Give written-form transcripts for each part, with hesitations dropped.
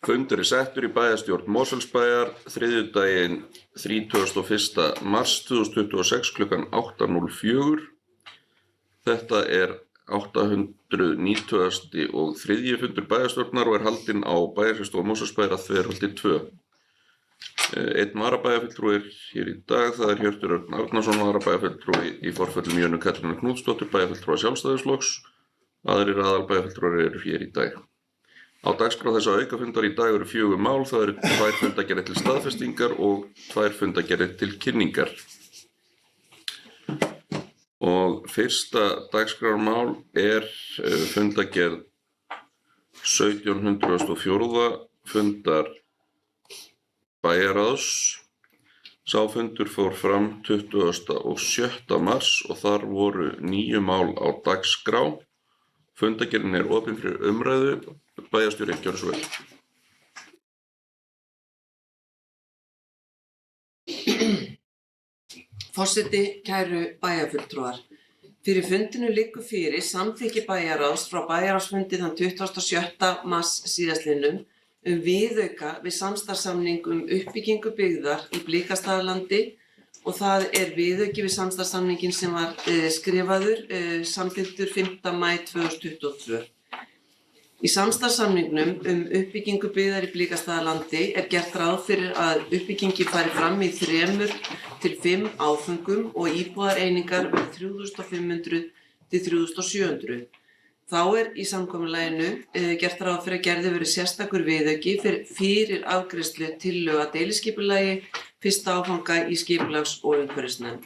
Fundur settur í bæjarstjórn Mosfellsbæjar þriðjudaginn 31. mars 2026 klukkan 8:04. Þetta 890. og þriðji fundur bæjarstjórnar og haldinn á bæjarskrifstofu Mosfellsbæjar að Þverholti 2. Einn varabæjarfulltrúi hér í dag, það Hjörtur Örn Arnarsson, varabæjarfulltrúi í forföllum Jönu Katrínu Knútsdóttur, bæjarfulltrúa Sjálfstæðisflokks. Aðrir aðalbæjarfulltrúar eru hér í dag. Á dagskrá þessa aukafundar í dag eru 4 mál, það eru 2 fundargerðir til staðfestingar og 2 fundargerðir til kynningar. Og fyrsta dagskrármál fundargerð 1704. fundar bæjarráðs. Sá fundur fór fram 27. mars og þar voru 9 mál á dagskrá. Fundargerðin opin fyrir umræðu. Bæjarstjóri, gjörðu svo vel. Forseti, kæru bæjarfulltrúar. Fyrir fundinu liggur fyrir samþykki bæjarráðs frá bæjarráðsfundi þann 26. mars síðastliðnum viðauka við samstarfssamning uppbyggingu byggðar í Blikastaðalandi og það viðauki við samstarfssamningin sem var skrifaður samþykktur 5. maí 2022. Í samstarfssamningnum uppbyggingu byggðar í Blikastaðalandi gert ráð fyrir að uppbyggingin fari fram í 3 til 5 áföngum og íbúðareiningar 3.500 til 3.700. Þá í samkomulaginu gert ráð fyrir að gerði verið sérstakur viðauki fyrir afgreiðslu tillögu að deiliskipulagi 1. áfanga í skipulags- og umhverfisnefnd.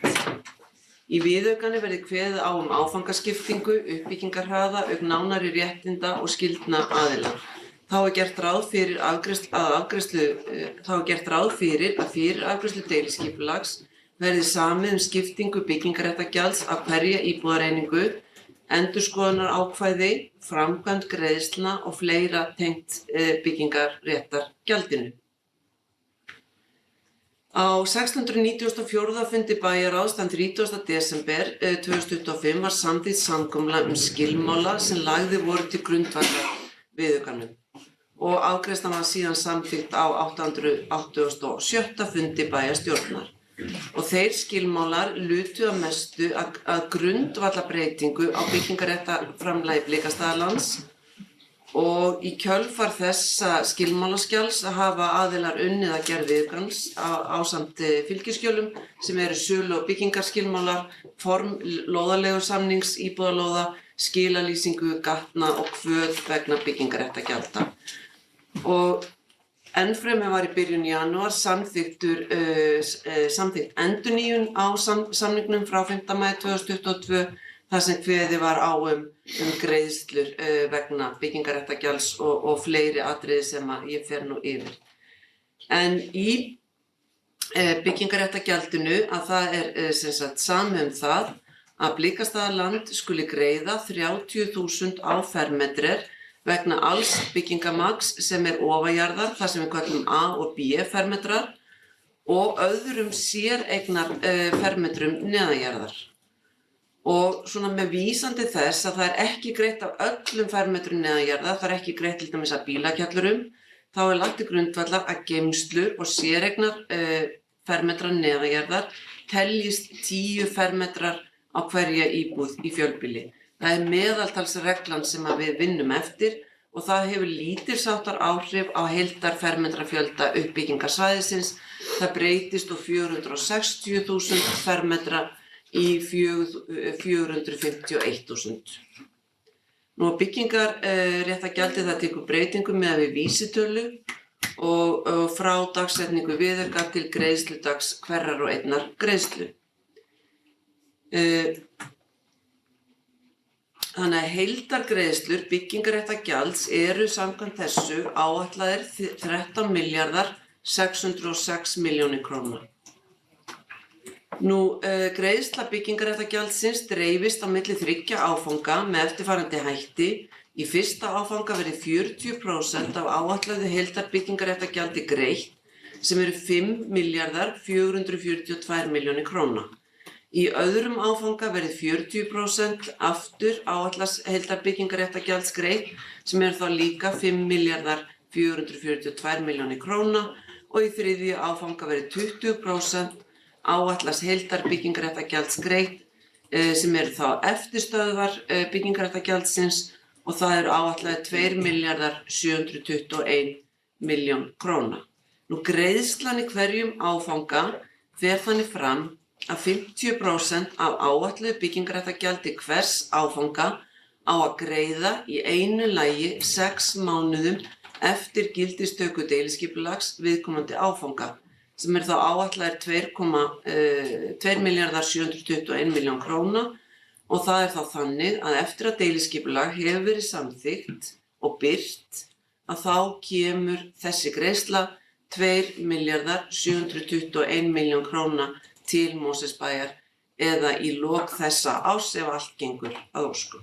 Í viðaukanni verði kveðið á áfangaskiptingu, uppbyggingarhraða, auk nánari réttinda og skyldna aðila. Þá gert ráð fyrir að fyrir afgreiðslu deiliskipulags verði samið skiptingu byggingarréttargjalds af hverja íbúðareiningu, endurskoðunarákvæði, framkvæmd greiðslna og fleira tengt byggingarréttargjaldinu. Á 694. fundi bæjarráðs þann 30. desember 2025 var samþykkt samkomulag skilmála sem lagðir voru til grundvallar viðaukanum og afgreiðslan var síðan samþykkt á 887. fundi bæjarstjórnar. Og þeir skilmálar lutu að mestu að grundvallarbreytingu á byggingarréttarframlagi Blikastaðalands og í kjölfar þessa skilmálaskjals hafa aðilar unnið að gerð viðaukans ásamt fylgiskjölum sem eru sölu- og byggingarskilmálar, form lóðaleigusamnings íbúðalóða, skilalýsingu, gatna og kvöð vegna byggingarréttargjalda. Og ennfremur var í byrjun janúar samþykkt endurnýjun á samningnum frá 5. maí 2022 þar sem kveðið var á greiðslur vegna byggingarréttargjalds og fleiri atriði sem ég fer nú yfir. En í byggingarréttargjaldinu að það sem sagt samið það að Blikastaðaland skuli greiða 30.000 á fermetrar vegna alls byggingamagns sem ofanjarðar, það sem við kallum A og B fermetrar og öðrum séreignar fermetrum neðanjarðar. Og svona með vísan til þess að það ekki greitt af öllum fermetrum neðanjarðar, það ekki greitt til dæmis af bílakjallurum, þá lagt til grundvallar að geymslur og séreignar fermetrar neðanjarðar teljist 10 fermetrar á hverja íbúð í fjölbýli. Það meðaltalsreglan sem við vinnum eftir og það hefur lítilsháttar áhrif á heildarfermetrafjölda uppbyggingarsvæðisins. Það breytist úr 460.000 fermetra í 451.000. Nú byggingarréttargjaldið það tekur breytingum með við vísitölu og frá dagsetningu viðauka til greiðsludags hverrar og einnar greiðslu. Þannig að heildargreiðslur byggingarréttargjalds samkvæmt þessu áætlaðir 13.606.000.000 króna. Nú, greiðsla byggingarréttargjaldsins dreifist á milli 3 áfanga með eftirfarandi hætti. Í fyrsta áfanga verði 40% af áætluðu heildarbyggingarréttargjaldi greitt sem 5.442.000.000 króna. Í öðrum áfanga verði 40% aftur áætlaðs heildarbyggingarréttargjalds greitt sem þá líka 442 milljónir króna og í þriðja áfanga verði 20% áætlaðs heildarbyggingarréttargjalds greitt sem eru þá eftirstöðvar byggingarréttargjaldsins og það eru áætlaðir 2.721 milljón króna. Nú greiðslan í hverjum áfanga fer þannig fram að 50% af áætluðu byggingarréttargjaldi hvers áfanga á að greiða í einu lagi 6 mánuðum eftir gildistöku deiliskipulags viðkomandi áfanga sem þá áætlaðir 2.721 milljón króna og það þá þannig að eftir að deiliskipulag hefur verið samþykkt og birt að þá kemur þessi greiðsla 2.721 milljón króna til Mosfellsbæjar eða í lok þessa árs ef allt gengur að óskum.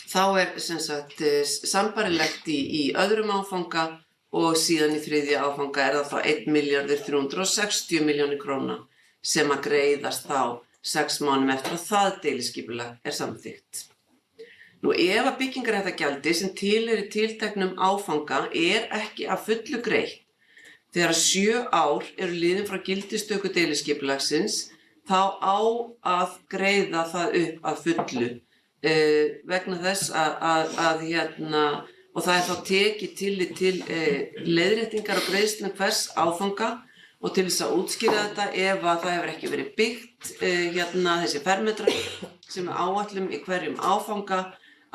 Þá sem sagt sambarilegt í öðrum áfanga og síðan í þriðja áfanga það þá 1.360 milljónir króna sem að greiðast þá 6 mánuðum eftir að það deiliskipulag samþykkt. Nú ef að byggingarréttargjaldi sem tilheyrir tilteknum áfanga ekki að fullu greitt þegar 7 ár eru liðin frá gildistöku deiliskipulagsins þá á að greiða það upp að fullu vegna þess að og það þá tekið tillit til leiðréttingar og greiðslum hvers áfanga og til þess að útskýra þetta ef að það hefur ekki verið byggt þessi fermetrar sem áætlum í hverjum áfanga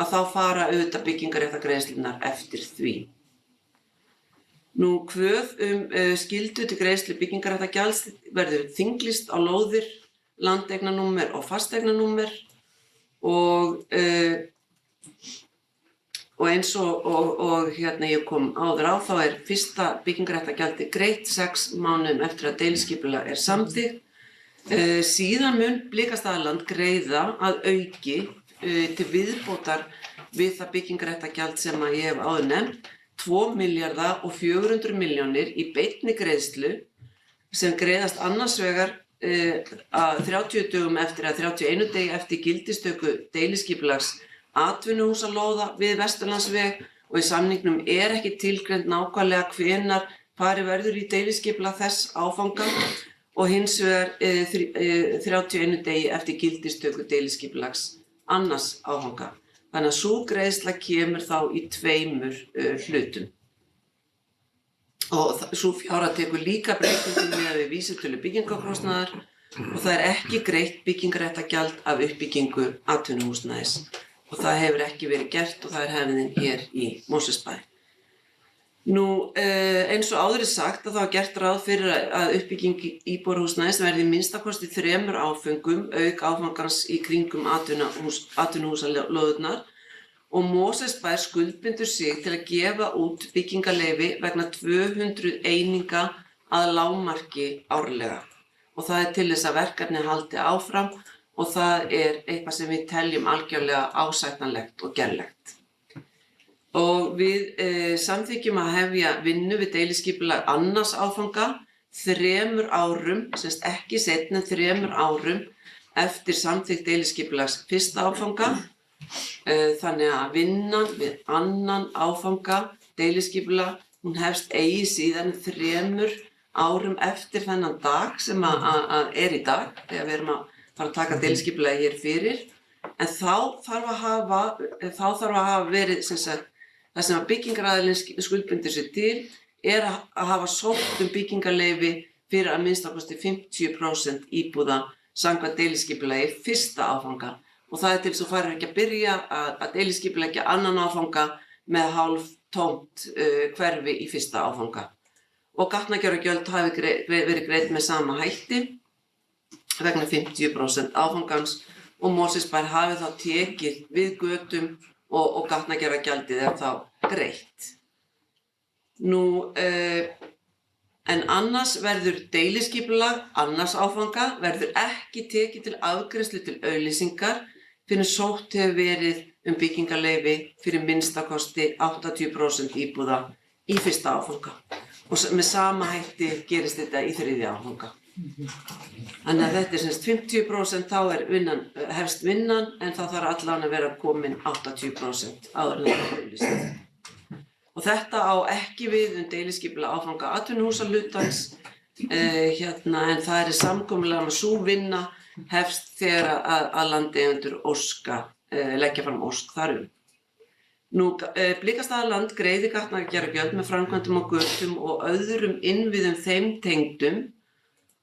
að þá fara auðvitað byggingarréttargreiðslurnar eftir því. Nú kvöð skyldu til greiðslu byggingarréttargjalds verður þinglýst á lóðir, landeignanúmer og fasteignanúmer og eins og ég kom áður á þá fyrsta byggingarréttargjaldi greitt 6 mánuðum eftir að deiliskipulag samþykkt. Síðan mun Blikastaðaland greiða að auki til viðbótar við það byggingarréttargjald sem ég hef áður nefnt 2.400 milljónir í beinni greiðslu sem greiðast annars vegar að 30 dögum eftir að 31 degi eftir gildistöku deiliskipulags atvinnuhúsalóða við Vesturlandsveg og í samningnum ekki tilgreint nákvæmlega hvenær farið verður í deiliskipulag þess áfanga og hins vegar 31 degi eftir gildistöku deiliskipulags annars áfanga. Þannig að sú greiðsla kemur þá í 2 hlutum. Og sú fjárhæð tekur líka breytingum miðað við vísitölu byggingarkostnaðar og það ekki greitt byggingarréttargjald af uppbyggingu atvinnuhúsnæðis. Og það hefur ekki verið gert og það hefðin hér í Mosfellsbæ. Nú, eins og áður sagt að það var gert ráð fyrir að uppbygging íbúðarhúsnæðis verði minnstakosti 3 áföngum auk áfangans í kringum atvinnuhúsalóðirnar og Mosfellsbær skuldbindur sig til að gefa út byggingarleyfi vegna 200 eininga að lágmarki árlega. Og það til þess að verkefni haldi áfram og það eitthvað sem við teljum algjörlega ásættanlegt og gerlegt. Og við samþykkjum að hefja vinnu við deiliskipulag annars áfanga 3 árum, semst ekki seinna en 3 árum eftir samþykkt deiliskipulags fyrsta áfanga. Þannig að vinnan við annan áfanga deiliskipulag, hún hefst eigi síðan 3 árum eftir þennan dag sem að í dag, þegar við erum að fara að taka deiliskipulagi hér fyrir. En þá þarf að hafa verið, sem sagt, það sem að byggingaraðilinn skuldbindur sig til að hafa sótt byggingarleyfi fyrir að minnstakosti 50% íbúða samkvæmt deiliskipulagi fyrsta áfanga. Og það til þess að fara ekki að byrja að deiliskipuleggja annan áfanga með hálf tómt hverfi í fyrsta áfanga. Og gatnagerðargjöld hafi verið greidd með sama hætti vegna 50% áfangans og Mosfellsbær hafi þá tekið við götum og gatnagerðargjaldið þá greitt. Nú, en annars verður deiliskipulag annars áfanga verður ekki tekið til afgreiðslu til auglýsingar fyrir sótt hefur verið byggingarleyfi fyrir minnstakosti 80% íbúða í fyrsta áfanga. Og með sama hætti gerist þetta í þriðja áfanga. Þannig að þetta semst 50% þá hefst vinnan en þá þarf allan að vera komin 80% áður en það auglýst. Og þetta á ekki við deiliskipulag áfanga atvinnuhúsahlutans, en það er samkomulag að sú vinna hefst þegar að landeigendur leggja fram ósk þar Blikastaðaland greiðir gatnagerðargjöld með framkvæmdum á götum og öðrum innviðum þeim tengdum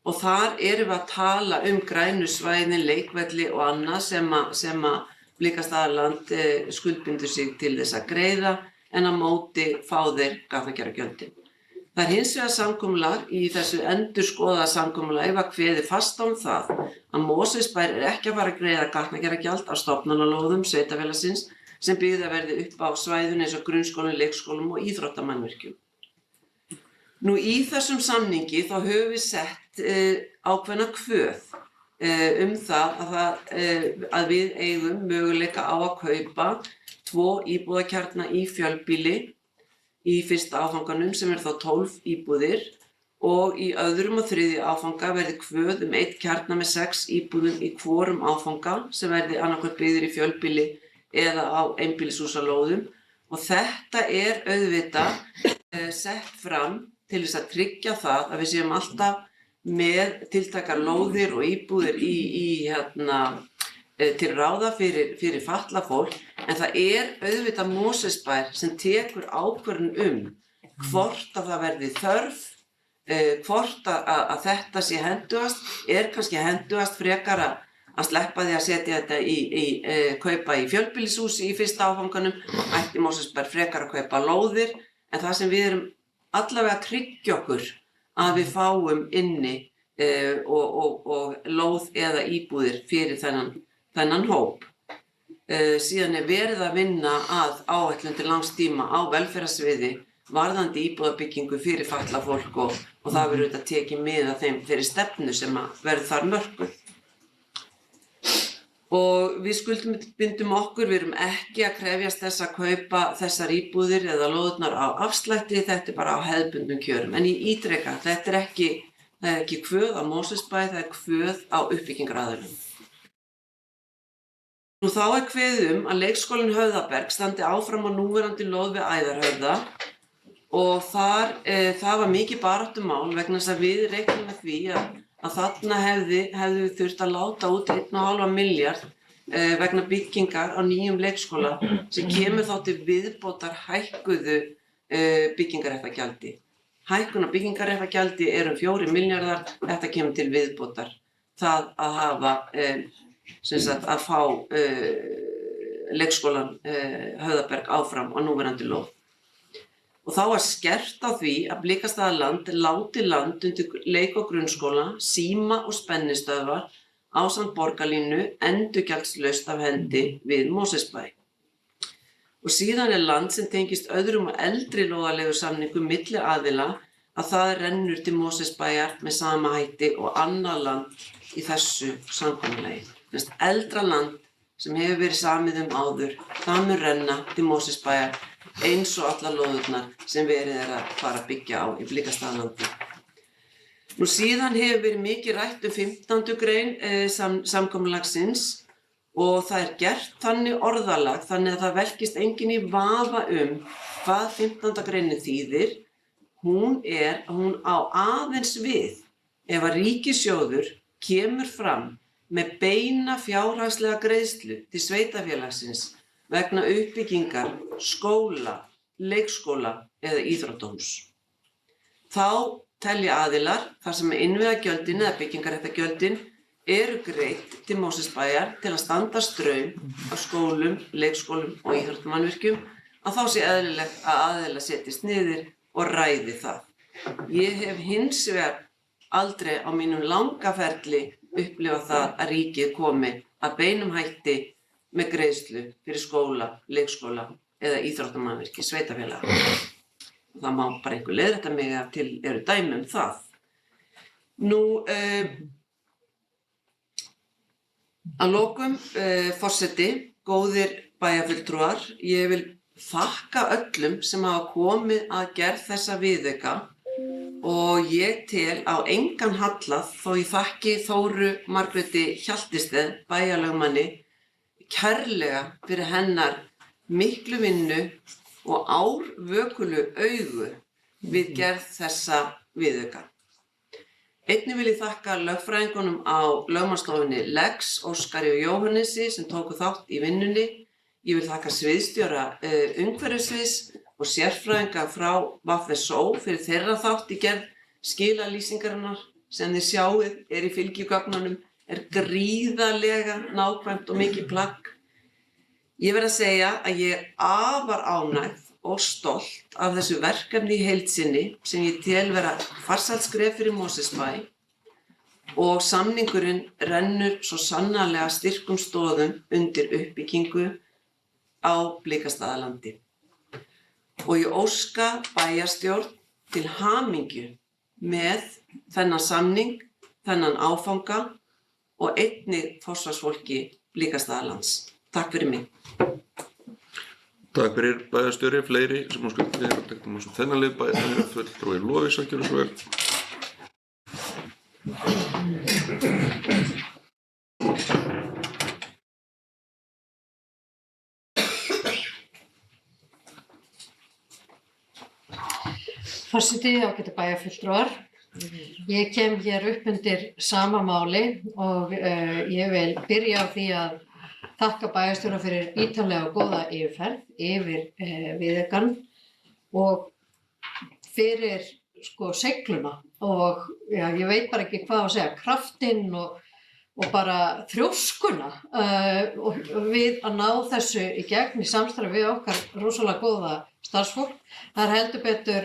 og þar erum við að tala grænu svæðin, leikvelli og annað sem að Blikastaðaland skuldbindur sig til þess að greiða en að móti fá þeir gatnagerðargjöldin. Það hins vegar samkomulag í þessu endurskoðaða samkomulagi var kveðið fast á það að Mosfellsbær ekki að fara að greiða gatnagerðargjald á stofnanalóðum sveitarfélagsins sem byggða verði upp á svæðum eins og grunnskólum, leikskólum og íþróttamannvirkjum. Í þessum samningi þá höfum við sett ákveðna kvöð það að við eigum möguleika á að kaupa 2 íbúðakjarna í fjölbýli í fyrsta áfanganum sem þá 12 íbúðir og í öðrum og þriðja áfanga verði kvöð 1 kjarna með 6 íbúðum í hvorum áfanga sem verði annaðhvort byggður í fjölbýli eða á einbýlishúsalóðum og þetta er auðvitað sett fram til þess að tryggja það að við séum alltaf með tiltækar lóðir og íbúðir til ráða fyrir fatlað fólk en það er auðvitað Mosfellsbær sem tekur ákvörðun hvort að það verði þörf, hvort að þetta sé hentugast, kannski hentugast frekar að sleppa því að setja þetta kaupa í fjölbýlishús í fyrsta áfanganum, ætti Mosfellsbær frekar að kaupa lóðir, en það sem við erum allavega að tryggja okkur að við fáum inni og lóð eða íbúðir fyrir þennan hóp. Síðan er verið að vinna að áætlun til langs tíma á velferðarsviði varðandi íbúðabyggingu fyrir fatlað fólk og það verður auðvitað tekið mið af þeirri stefnu sem verður þar mörkuð. Og við skuldbindum okkur, við erum ekki að krefjast þess að kaupa þessar íbúðir eða lóðurnar á afslætti, þetta er bara á hefðbundnum kjörum. En ég ítreka, það er ekki kvöð á Mosfellsbæ, það er kvöð á uppbyggingaraðilum. Þá er kveðið að leikskólinn Höfðaberg standi áfram á núverandi lóð við Æðarhöfða og það var mikið baráttumál vegna þess að við reiknum með því að þarna hefðu við þurft að láta út 1,5 milljarð vegna byggingar á nýjum leikskóla sem kemur þá til viðbótar hækkuðu byggingarréttagjaldi. Hækkun á byggingarréttagjaldi 4 milljarðar, þetta kemur til viðbótar. Það að hafa, að fá leikskólan Höfðaberg áfram á núverandi lóð. Og þá var skert á því að Blikastaðaland láti land undir leik- og grunnskóla, síma og spennistöðvar ásamt borgarlínu endurgjaldslaust af hendi við Mosfellsbæ. Og síðan er land sem tengist öðrum og eldri lóðaleigusamningum milli aðila að það rennur til Mosfellsbæjar með sama hætti og annað land í þessu samkomulagi. Eldra land sem hefur verið samið áður, það mun renna til Mosfellsbæjar eins og allar lóðurnar sem verið að fara að byggja á í Blikastaðalandi. Síðan hefur verið mikið rætt 15. grein samkomulagsins og það er gert þannig orðalag þannig að það velkist enginn í vafa hvað 15. greinin þýðir. Hún á aðeins við ef að ríkissjóður kemur fram með beina fjárhagslega greiðslu til sveitarfélagsins vegna uppbyggingar, skóla, leikskóla eða íþróttahús. Þá telja aðilar þar sem innviðagjöldin eða byggingarréttagjöldin eru greidd til Mosfellsbæjar til að standa straum af skólum, leikskólum og íþróttamannvirkjum að þá sé eðlilegt að aðilar setjist niður og ræði það. Ég hef hins vegar aldrei á mínum langa ferli upplifað það að ríkið komi að beinum hætti með greiðslu fyrir skóla, leikskóla eða íþróttamannvirki sveitarfélaga. Það má bara einhver leiðrétta mig að til eru dæmi það. Að lokum, forseti, góðir bæjarfulltrúar, ég vil þakka öllum sem hafa komið að gerð þessa viðauka og ég tel á engan hallað þó ég þakki Þóru Margréti Hjaltested, bæjarlögmanni, kærlega fyrir hennar miklu vinnu og árvökulu augu við gerð þessa viðauka. Einnig vil ég þakka lögfræðingunum á lögmannsstofunni Lex, Óskari og Jóhannesi sem tóku þátt í vinnunni. Ég vil þakka sviðsstjóra umhverfissviðs og sérfræðinga frá VSO fyrir þeirra þátt í gerð skilalýsingarinnar sem þið sjáið í fylgigögnunum gríðarlega nákvæmt og mikið plagg. Ég verð að segja að ég afar ánægð og stolt af þessu verkefni í heild sinni sem ég tel vera farsælt skref fyrir Mosfellsbæ og samningurinn rennur svo sannarlega styrkum stoðum undir uppbyggingu á Blikastaðalandi. Og ég óska bæjarstjórn til hamingju með þennan samning, þennan áfanga og einnig forsvarsfólki Blikastaðalands. Takk fyrir mig. Takk fyrir bæjarstjóri, fleiri sem á skuldið og teknum á þennan lið bæjarfulltrúi Lofís að gera svo vel. Forseti, ágætu bæjarfulltrúar. Ég kem hér upp undir sama máli og ég vil byrja á því að þakka bæjarstjóra fyrir ítarlega og góða yfirferð yfir viðaukann og fyrir segluna og ég veit bara ekki hvað að segja, kraftinn og bara þrjóskuna við að ná þessu í gegn í samstarfi við okkar rosalega góða starfsfólk. Það heldur betur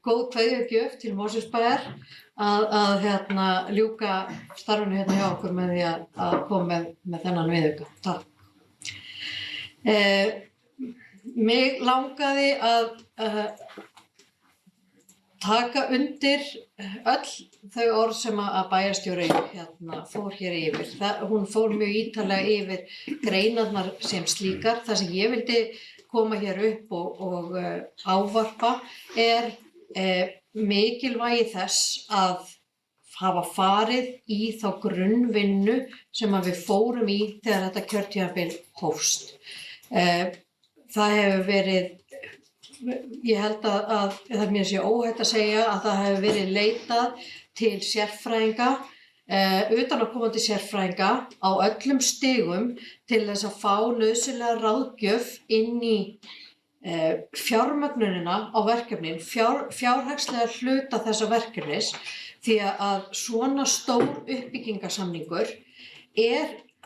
góð kveðjugjöf til Mosfellsbæjar að ljúka starfinu hérna hjá okkur með því að koma með þennan viðauka. Takk. Mig langaði að taka undir öll þau orð sem að bæjarstjóri fór hér yfir. Hún fór mjög ítarlega yfir greinarnar sem slíkar. Það sem ég vildi koma hér upp og ávarpa mikilvægi þess að hafa farið í þá grunnvinnu sem að við fórum í þegar þetta kjörtímabil hófst. Það hefur verið, ég held að það mér sé óhætt að segja að það hefur verið leitað til sérfræðinga, utanaðkomandi sérfræðinga á öllum stigum til þess að fá nauðsynlega ráðgjöf inn í fjármögnunina á verkefnin, fjárhagslega hluta þessa verkefnis, því að svona stór uppbyggingarsamningur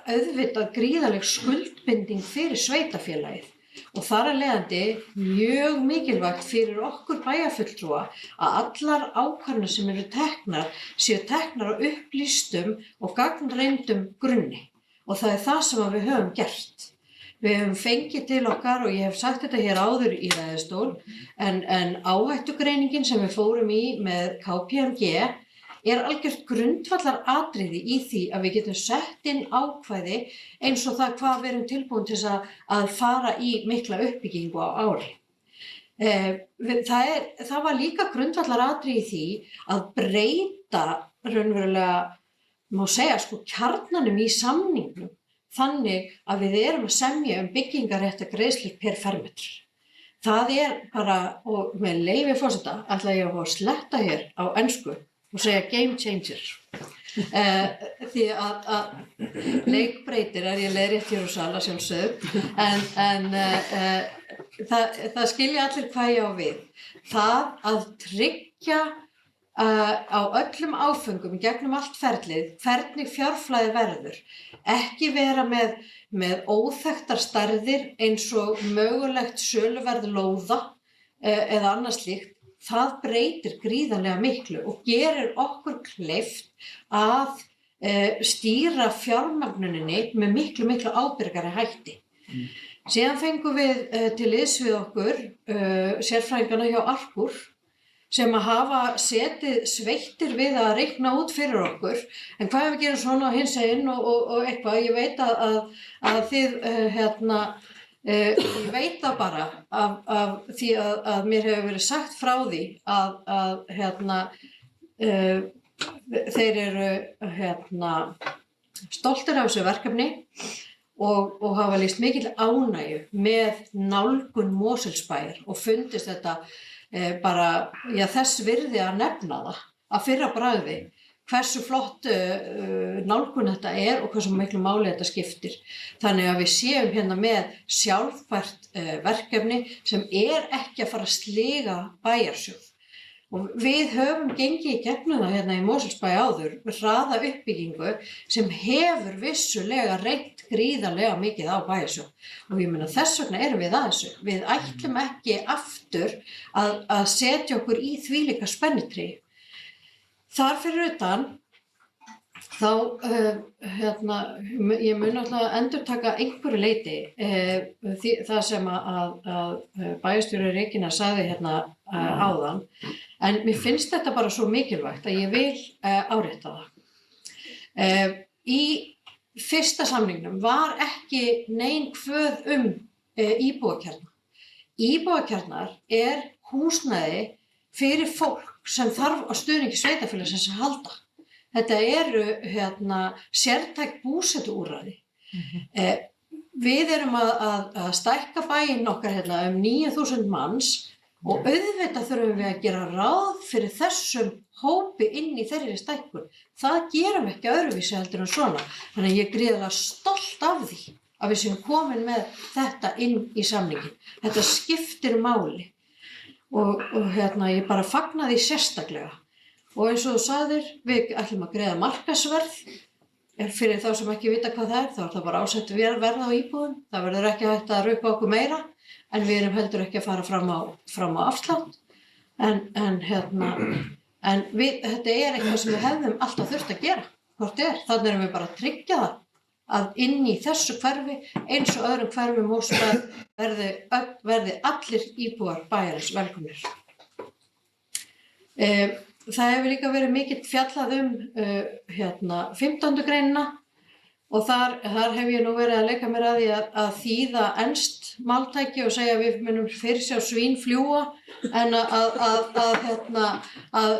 auðvitað gríðarleg skuldbinding fyrir sveitarfélagið og þar af leiðandi mjög mikilvægt fyrir okkur bæjarfulltrúa að allar ákvarðanir sem eru teknar séu teknar á upplýstum og gagnreyndum grunni og það það sem við höfum gert. Við höfum fengið til okkar og ég hef sagt þetta hér áður í ræðustól en áhættugreiningin sem við fórum í með KPMG algjört grundvallar atriði í því að við getum sett inn ákvæði eins og það hvað við erum tilbúin til að fara í mikla uppbyggingu á ári. Það var líka grundvallar atriði í því að breyta raunverulega, má segja kjarnanum í samningnum þannig að við erum að semja byggingarréttargreiðslur per fermetr. Það bara, og með leyfi forseta, ætla ég að fá að sletta hér á ensku og segja game changer. Því að leikbreytir ég leiðrétt hér úr sal að sjálfsögðu, en það skilja allir hvað ég á við. Það að tryggja á öllum áföngum gegnum allt ferlið, hvernig fjárflæði verður, ekki vera með óþekktar stærðir eins og mögulegt söluverð lóða eða annað slíkt, það breytir gríðarlega miklu og gerir okkur kleift að stýra fjármagnuninni með miklu ábyrgari hætti. Síðan fengum við til liðs við okkur sérfræðingana hjá Arkur sem að hafa setið sveittir við að reikna út fyrir okkur. En hvað ef við gerum svona á hinsegin og eitthvað, ég veit að þið, ég veit það bara af því að mér hefur verið sagt frá því að þeir eru stoltir af þessu verkefni og hafa lýst mikill ánægju með nálgun Mosfellsbæjar og fundist þetta bara, þess virði að nefna það að fyrra bragði hversu flott nálgun þetta og hversu miklu máli þetta skiptir. Þannig að við séum hérna með sjálfbært verkefni sem ekki að fara að sliga bæjarsjóð. Og við höfum gengið í gegnum það hérna í Mosfellsbæ áður, hraða uppbyggingu sem hefur vissulega reynt gríðarlega mikið á bæjarsjóð. Og ég meina þess vegna erum við að þessu. Við ætlum ekki aftur að setja okkur í þvílíka spennitreyju. Þar fyrir utan, þá, ég mun alltaf endurtaka einhverju leyti það sem að bæjarstjóri Regína sagði hérna áðan, en mér finnst þetta bara svo mikilvægt að ég vil árétta það. Í fyrsta samningnum var ekki nein kvöð íbúakjarna. Íbúakjarnar húsnæði fyrir fólk sem þarf á stuðningi sveitarfélagsins að halda. Þetta eru sértæk búsetuúrræði. Við erum að stækka bæinn okkar 9.000 manns og auðvitað þurfum við að gera ráð fyrir þessum hópi inn í þeirri stækkun. Það gerum ekki öðruvísi heldur en svona. Þannig að ég er gríðarlega stolt af því að við séum komin með þetta inn í samninginn. Þetta skiptir máli. Og ég bara fagna því sérstaklega. Og eins og þú sagðir, við ætlum að greiða markaðsverð. Fyrir þá sem ekki vita hvað það þá það bara ásett verð á íbúðum. Það verður ekki hægt að rukka okkur meira, en við erum heldur ekki að fara fram á afslátt. En þetta eitthvað sem við hefðum alltaf þurft að gera. Hvort þannig erum við bara að tryggja það að inn í þessu hverfi, eins og öðrum hverfum Mosfellsbæjar verði allir íbúar bæjarins velkomnir. Það hefur líka verið mikið fjallað 15. greinina og þar hef ég nú verið að leika mér að því að þýða enskt máltæki og segja að við munum fyrirsjá svín fljúga en að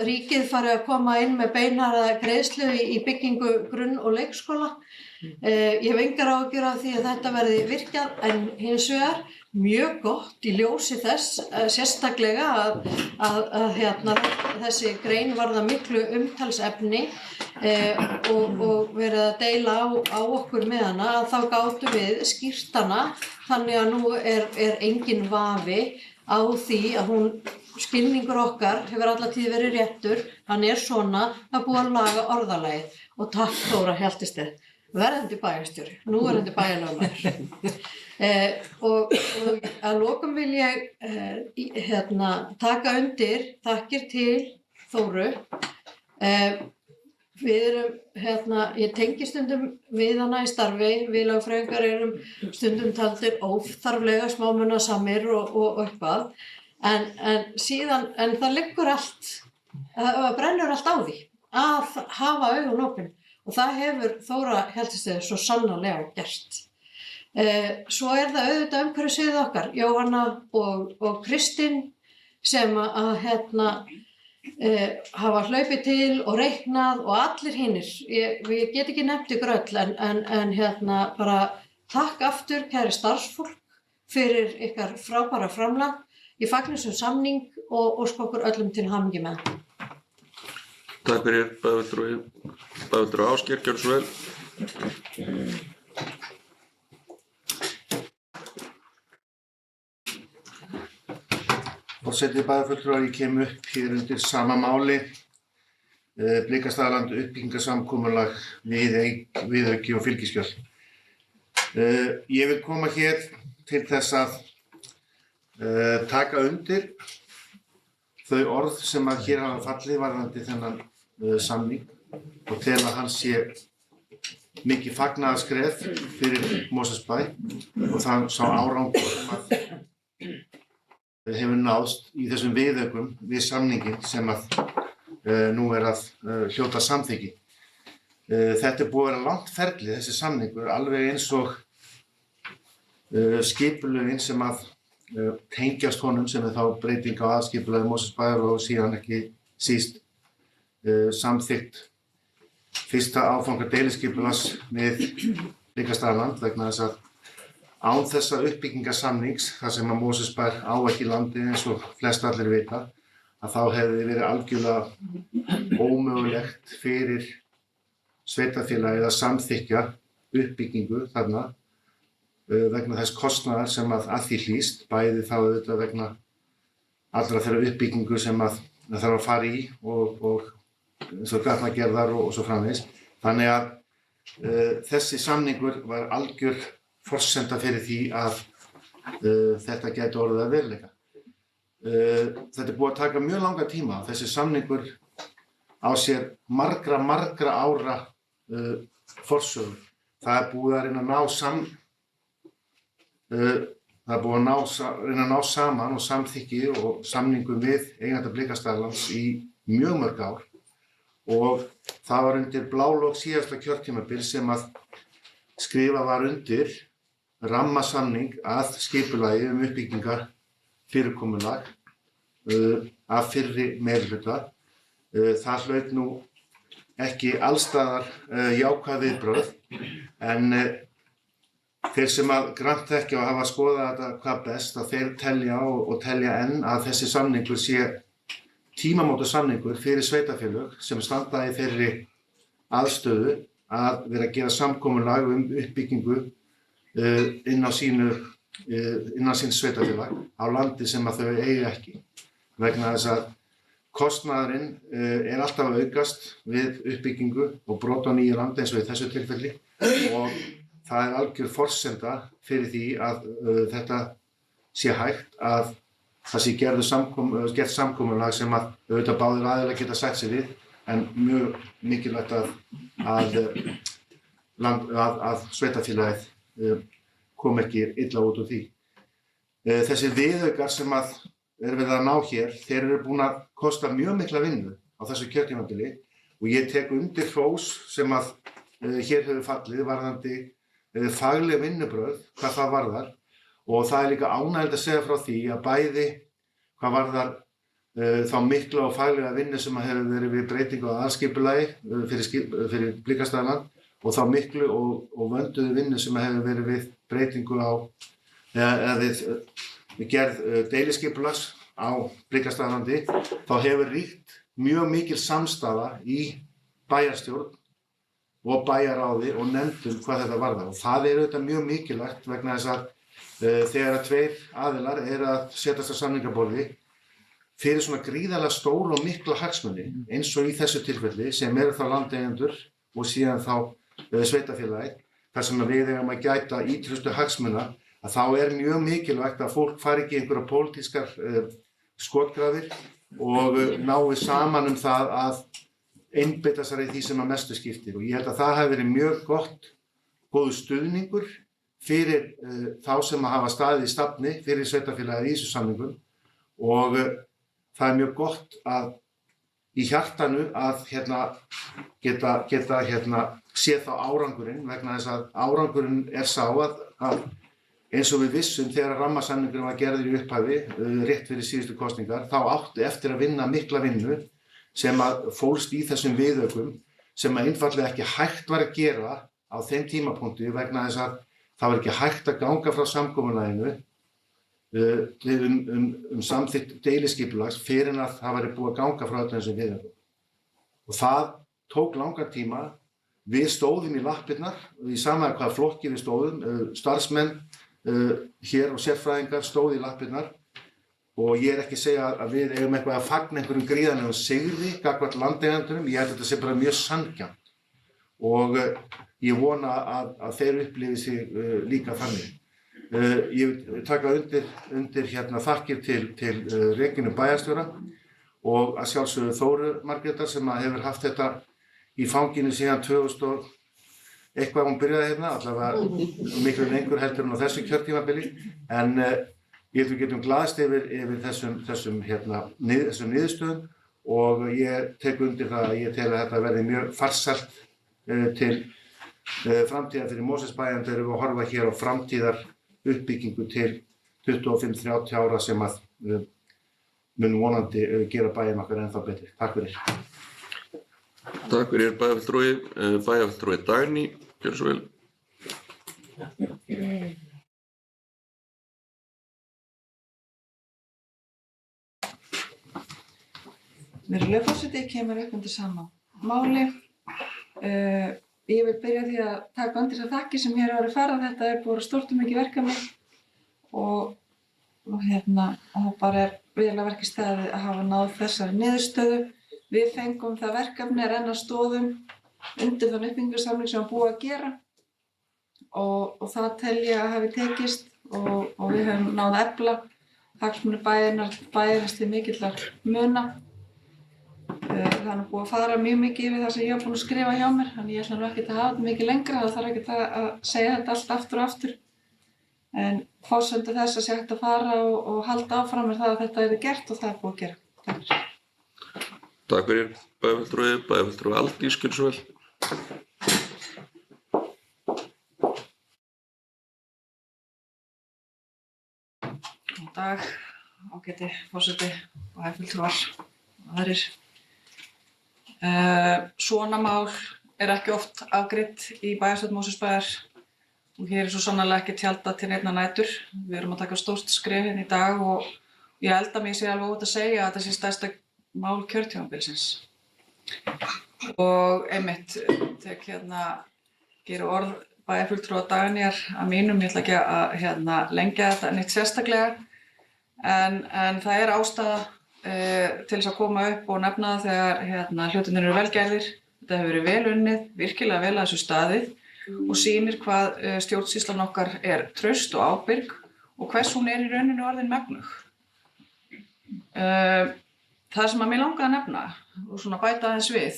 ríkið fari að koma inn með beinharða greiðslu í byggingu grunn- og leikskóla. Ég hef engar áhyggjur af því að þetta verði virkjað en hins vegar mjög gott í ljósi þess sérstaklega að þessi grein varða miklu umtalsefni og verið að deila á okkur með hana að þá gátum við skýrt hana þannig að nú engin vafi á því að skilningur okkar hefur alla tíð verið réttur, hann svona að búa að laga orðalagið og takk Þóra Hjaltested. Verðandi bæjarstjóri, núverandi bæjarlögmaður. Og að lokum vil ég taka undir þakkir til Þóru. Við erum, ég tengi stundum við hana í starfi, við lögfræðingar erum stundum taldir óþarflega smámunasamir og eitthvað, en það liggur allt, það brennur allt á því að hafa augun opin. Og það hefur Þóra Hjaltested svo sannarlega gert. Svo það auðvitað umhverfissviðið okkar, Jóhanna og Kristín sem hafa hlaupið til og reiknað og allir hinnir. Ég get ekki nefnt ykkur öll en bara takk aftur kæri starfsfólk fyrir ykkar frábæra framlag. Ég fagna þessum samning og óska okkur öllum til hamingju með hann. Takk fyrir bæjarfulltrúi Ásgeir, gjörðu svo vel. Forseti bæjarfulltrúar, ég kem upp hér undir sama máli. Blikastaðaland uppbyggingarsamkomulag viðauki og fylgiskjöl. Ég vil koma hér til þess að taka undir þau orð sem hér hafa fallið varðandi þennan samning og tel að hann sé mikið fagnaðarskref fyrir Mosfellsbæ og þann sá árangur sem hefur náðst í þessum viðaukum við samninginn sem nú að hljóta samþykki. Þetta búið að vera langt ferli, þessi samningur, alveg eins og skipulögin sem tengjast honum sem þá breyting á aðskipulagi Mosfellsbæjar og síðan ekki síst samþykkt fyrsta áfanga deiliskipulags við Blikastaðaland vegna þess að án þessa uppbyggingarsamnings, þar sem að Mosfellsbær á ekki landið eins og flest allir vita, að þá hefði verið algjörlega ómögulegt fyrir sveitarfélagið að samþykkja uppbyggingu þarna vegna þess kostnaðar sem að því hlýst, bæði þá auðvitað vegna allra þeirra uppbyggingu sem að það þarf að fara í og eins og gatnagerðar og svo framvegis. Þannig að þessi samningur var algjör forsenda fyrir því að þetta gæti orðið að veruleika. Þetta búið að taka mjög langa tíma. Þessi samningur á sér margra ára forsögu. Það búið að reyna að ná saman og samþykki og samningum við eiganda Blikastaðalands í mjög mörg ár og það var undir blálok síðasta kjörtímabil sem að skrifað var undir rammasamning að skipulagi uppbyggingar fyrirkomulag af fyrri meirihluta. Það hlaut nú ekki allstaðar jákvæð viðbrögð en þeir sem að grannt þekkja og hafa skoðað þetta hvað best að þeir telja og telja enn að þessi samningur sé tímamótasamningur fyrir sveitarfélög sem standa í þeirri aðstöðu að vera að gera samkomulag uppbyggingu innan síns sveitarfélag á landi sem að þau eigi ekki. Vegna þess að kostnaðurinn alltaf að aukast við uppbyggingu og brot á nýju landi eins og í þessu tilfelli og það algjör forsenda fyrir því að þetta sé hægt að það sé gert samkomulag sem að auðvitað báðir aðilar geta sætt sig við en mjög mikilvægt að sveitarfélagið kom ekki illa út úr því. Þessir viðaukar sem að verið að ná hér, þeir eru búin að kosta mjög mikla vinnu á þessu kjörtímabili og ég tek undir hrós sem að hér hefur fallið varðandi fagleg vinnubrögð hvað það varðar og það líka ánægjulegt að segja frá því að bæði hvað varðar þá mikla og faglega vinnu sem hefur verið við breytingu á aðalskipulagi fyrir Blikastaðaland og þá miklu og vönduðu vinnu sem hefur verið við breytingu á eða við gerð deiliskipulags á Blikastaðalandi þá hefur ríkt mjög mikil samstaða í bæjarstjórn og bæjarráði og nefndum hvað þetta varðar og það auðvitað mjög mikilvægt vegna þess að þegar að tveir aðilar að setjast á samningaborði fyrir svona gríðarlega stóra og mikla hagsmuni eins og í þessu tilfelli sem eru þá landeigendur og síðan þá sveitarfélagi þar sem við eigum að gæta ýtrustu hagsmuna að þá mjög mikilvægt að fólk fari ekki í einhverja pólitískar skotgrafir og nái saman það að einbeita sér í því sem að mestu skiptir og ég held að það hafi verið mjög góður stuðningur fyrir þá sem að hafa staðið í stafni fyrir sveitarfélagið í þessu samningum og það mjög gott að í hjartanu að geta séð þá árangurinn vegna þess að árangurinn sá að eins og við vissum þegar rammasamningurinn var gerður í upphafi rétt fyrir síðustu kosningar þá átti eftir að vinna mikla vinnu sem að fólst í þessum viðaukum sem að einfaldlega ekki hægt var að gera á þeim tímapunkti vegna þess að það var ekki hægt að ganga frá samkomulaginu samþykkt deiliskipulags fyrir en að það væri búið að ganga frá öllum þessum viðaukum. Og það tók langan tíma. Við stóðum í lappirnar, í sama hvaða flokki við stóðum, starfsmenn hér og sérfræðingar stóðu í lappirnar og ég ekki að segja að við eigum eitthvað að fagna einhverjum gríðarlegum sigri gagnvart landeigendunum, ég held að þetta sé bara mjög sanngjarnt og ég vona að þeir upplifi sig líka þannig. Ég vil taka undir þakkir til Regínu bæjarstjóra og að sjálfsögðu Þóru Margrétar sem hefur haft þetta í fanginu síðan 2000 og eitthvað hún byrjaði hérna, allavega miklu lengur heldur en á þessu kjörtímabili en ég held við getum glaðst yfir þessum niðurstöðum og ég tek undir það að ég tel að þetta verði mjög farsælt til framtíðar fyrir Mosfellsbæ en þegar við horfa hér á framtíðar uppbyggingu til 25-30 ára sem að mun vonandi gera bæinn okkar ennþá betri. Takk fyrir. Takk fyrir bæjarfulltrúi Dagný, gjörðu svo vel. Virðulegur forseti, kemur upp undir sama máli. Ég vil byrja á því að taka undir þessar þakkir sem hér hafa verið færðar. Þetta er búið stórt og mikið verkefni og það bara er vel að verki staðið að hafa náð þessari niðurstöðu. Við fengum það verkefni að renna stoðum undir þann uppbyggingarsamning sem var búið að gera og það tel ég að hafi tekist og við höfum náð að efla hagsmuni bæjarins til mikillar muna. Það er búið að fara mjög mikið yfir það sem ég hef búin að skrifa hjá mér, þannig ég ætla nú ekkert að hafa þetta mikið lengra, það þarf ekkert að segja þetta allt aftur og aftur. En forsendur þess að sé hægt að fara og halda áfram er það að þetta yrði gert og það er búið að gera. Takk fyrir bæjarfulltrúi Aldís, gjörðu svo vel. Góðan dag, ágæti forseti og bæjarfulltrúar og aðrir. Svona mál er ekki oft afgreitt í bæjarstjórn Mosfellsbæjar og hér er svo sannarlega ekki tjaldað til neinna nætur. Við erum að taka stórt skref hérna í dag og ég held að mér sé alveg óhætt að segja að þetta sé stærsta mál kjörtímabilsins. Og einmitt, þegar gera orð bæjarfulltrúa Dagnýjar að mínum, ég ætla ekki að lengja þetta neitt sérstaklega, en það er ástæða til þess að koma upp og nefna það þegar hlutirnir eru vel gerðir. Þetta hefur verið vel unnið, virkilega vel að þessu staðið og sýnir hvað stjórnsýslan okkar er traust og ábyrg og hvers hún er í rauninu orðin megnug. Það sem að mig langar að nefna og svona bæta aðeins við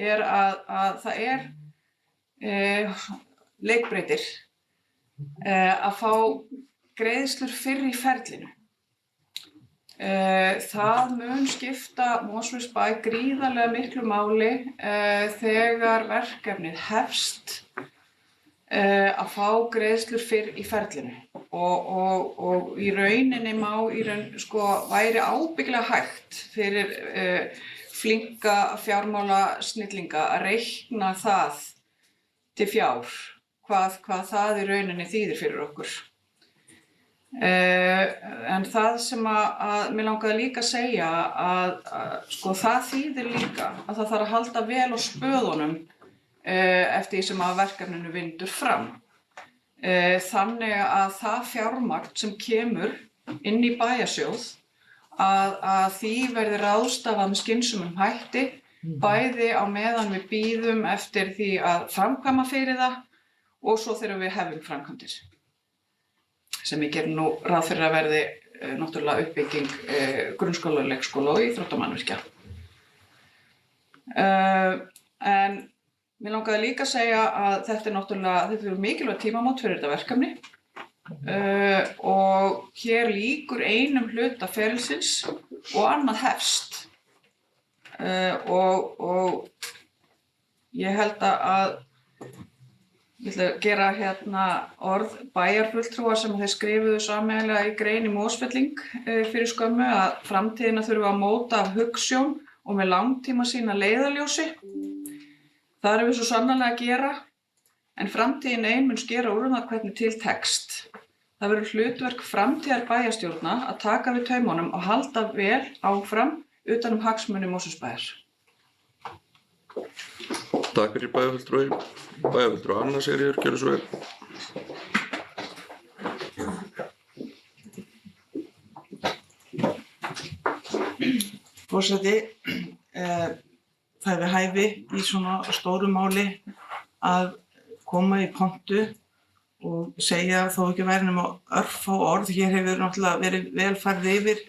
er að það er leikbreytir að fá greiðslur fyrr í ferlinu. Það mun skipta Mosfellsbæ gríðarlega miklu máli þegar verkefnið hefst að fá greiðslur fyrr í ferlinu og í rauninni væri ábyggilega hægt fyrir flinka fjármálasnillinga að reikna það til fjár hvað það í rauninni þýðir fyrir okkur. En það sem að mér langaði líka að segja að það þýðir líka að það þarf að halda vel á spöðunum eftir því sem að verkefninu vindur fram. Þannig að það fjármagn sem kemur inn í bæjarsjóð að því verði ráðstafað með skynsömum hætti, bæði á meðan við bíðum eftir því að framkvæma fyrir það og svo þegar við hefum framkvæmdir. Sem ég ger nú ráð fyrir að verði náttúrulega uppbygging grunnskóla, leikskóla og íþróttamannvirkja. En mér langaði líka að segja að þetta eru mikilvæg tímamót fyrir þetta verkefni og hér lýkur einum hluta ferilsins og annað hefst. Og ég held að ég ætla að gera orð bæjarfulltrúa sem þeir skrifuðu sameiginlega í grein í Mosfelling fyrir skömmu að framtíðina þurfa að móta af hugsjón og með langtímasýn að leiðarljósi. Það erum við svo sannarlega að gera, en framtíðin ein mun skera úr það hvernig til tekst. Það verður hlutverk framtíðar bæjarstjórna að taka við taumunum og halda vel áfram utan hagsmuni Mosfellsbæjar. Takk fyrir bæjarfulltrúi Anna Sigríður, gjörðu svo vel. Forseti, það er við hæfi í svona stóru máli að koma í pontu og segja þó ekki væri nema örfá orð. Hér hefur náttúrulega verið vel farið yfir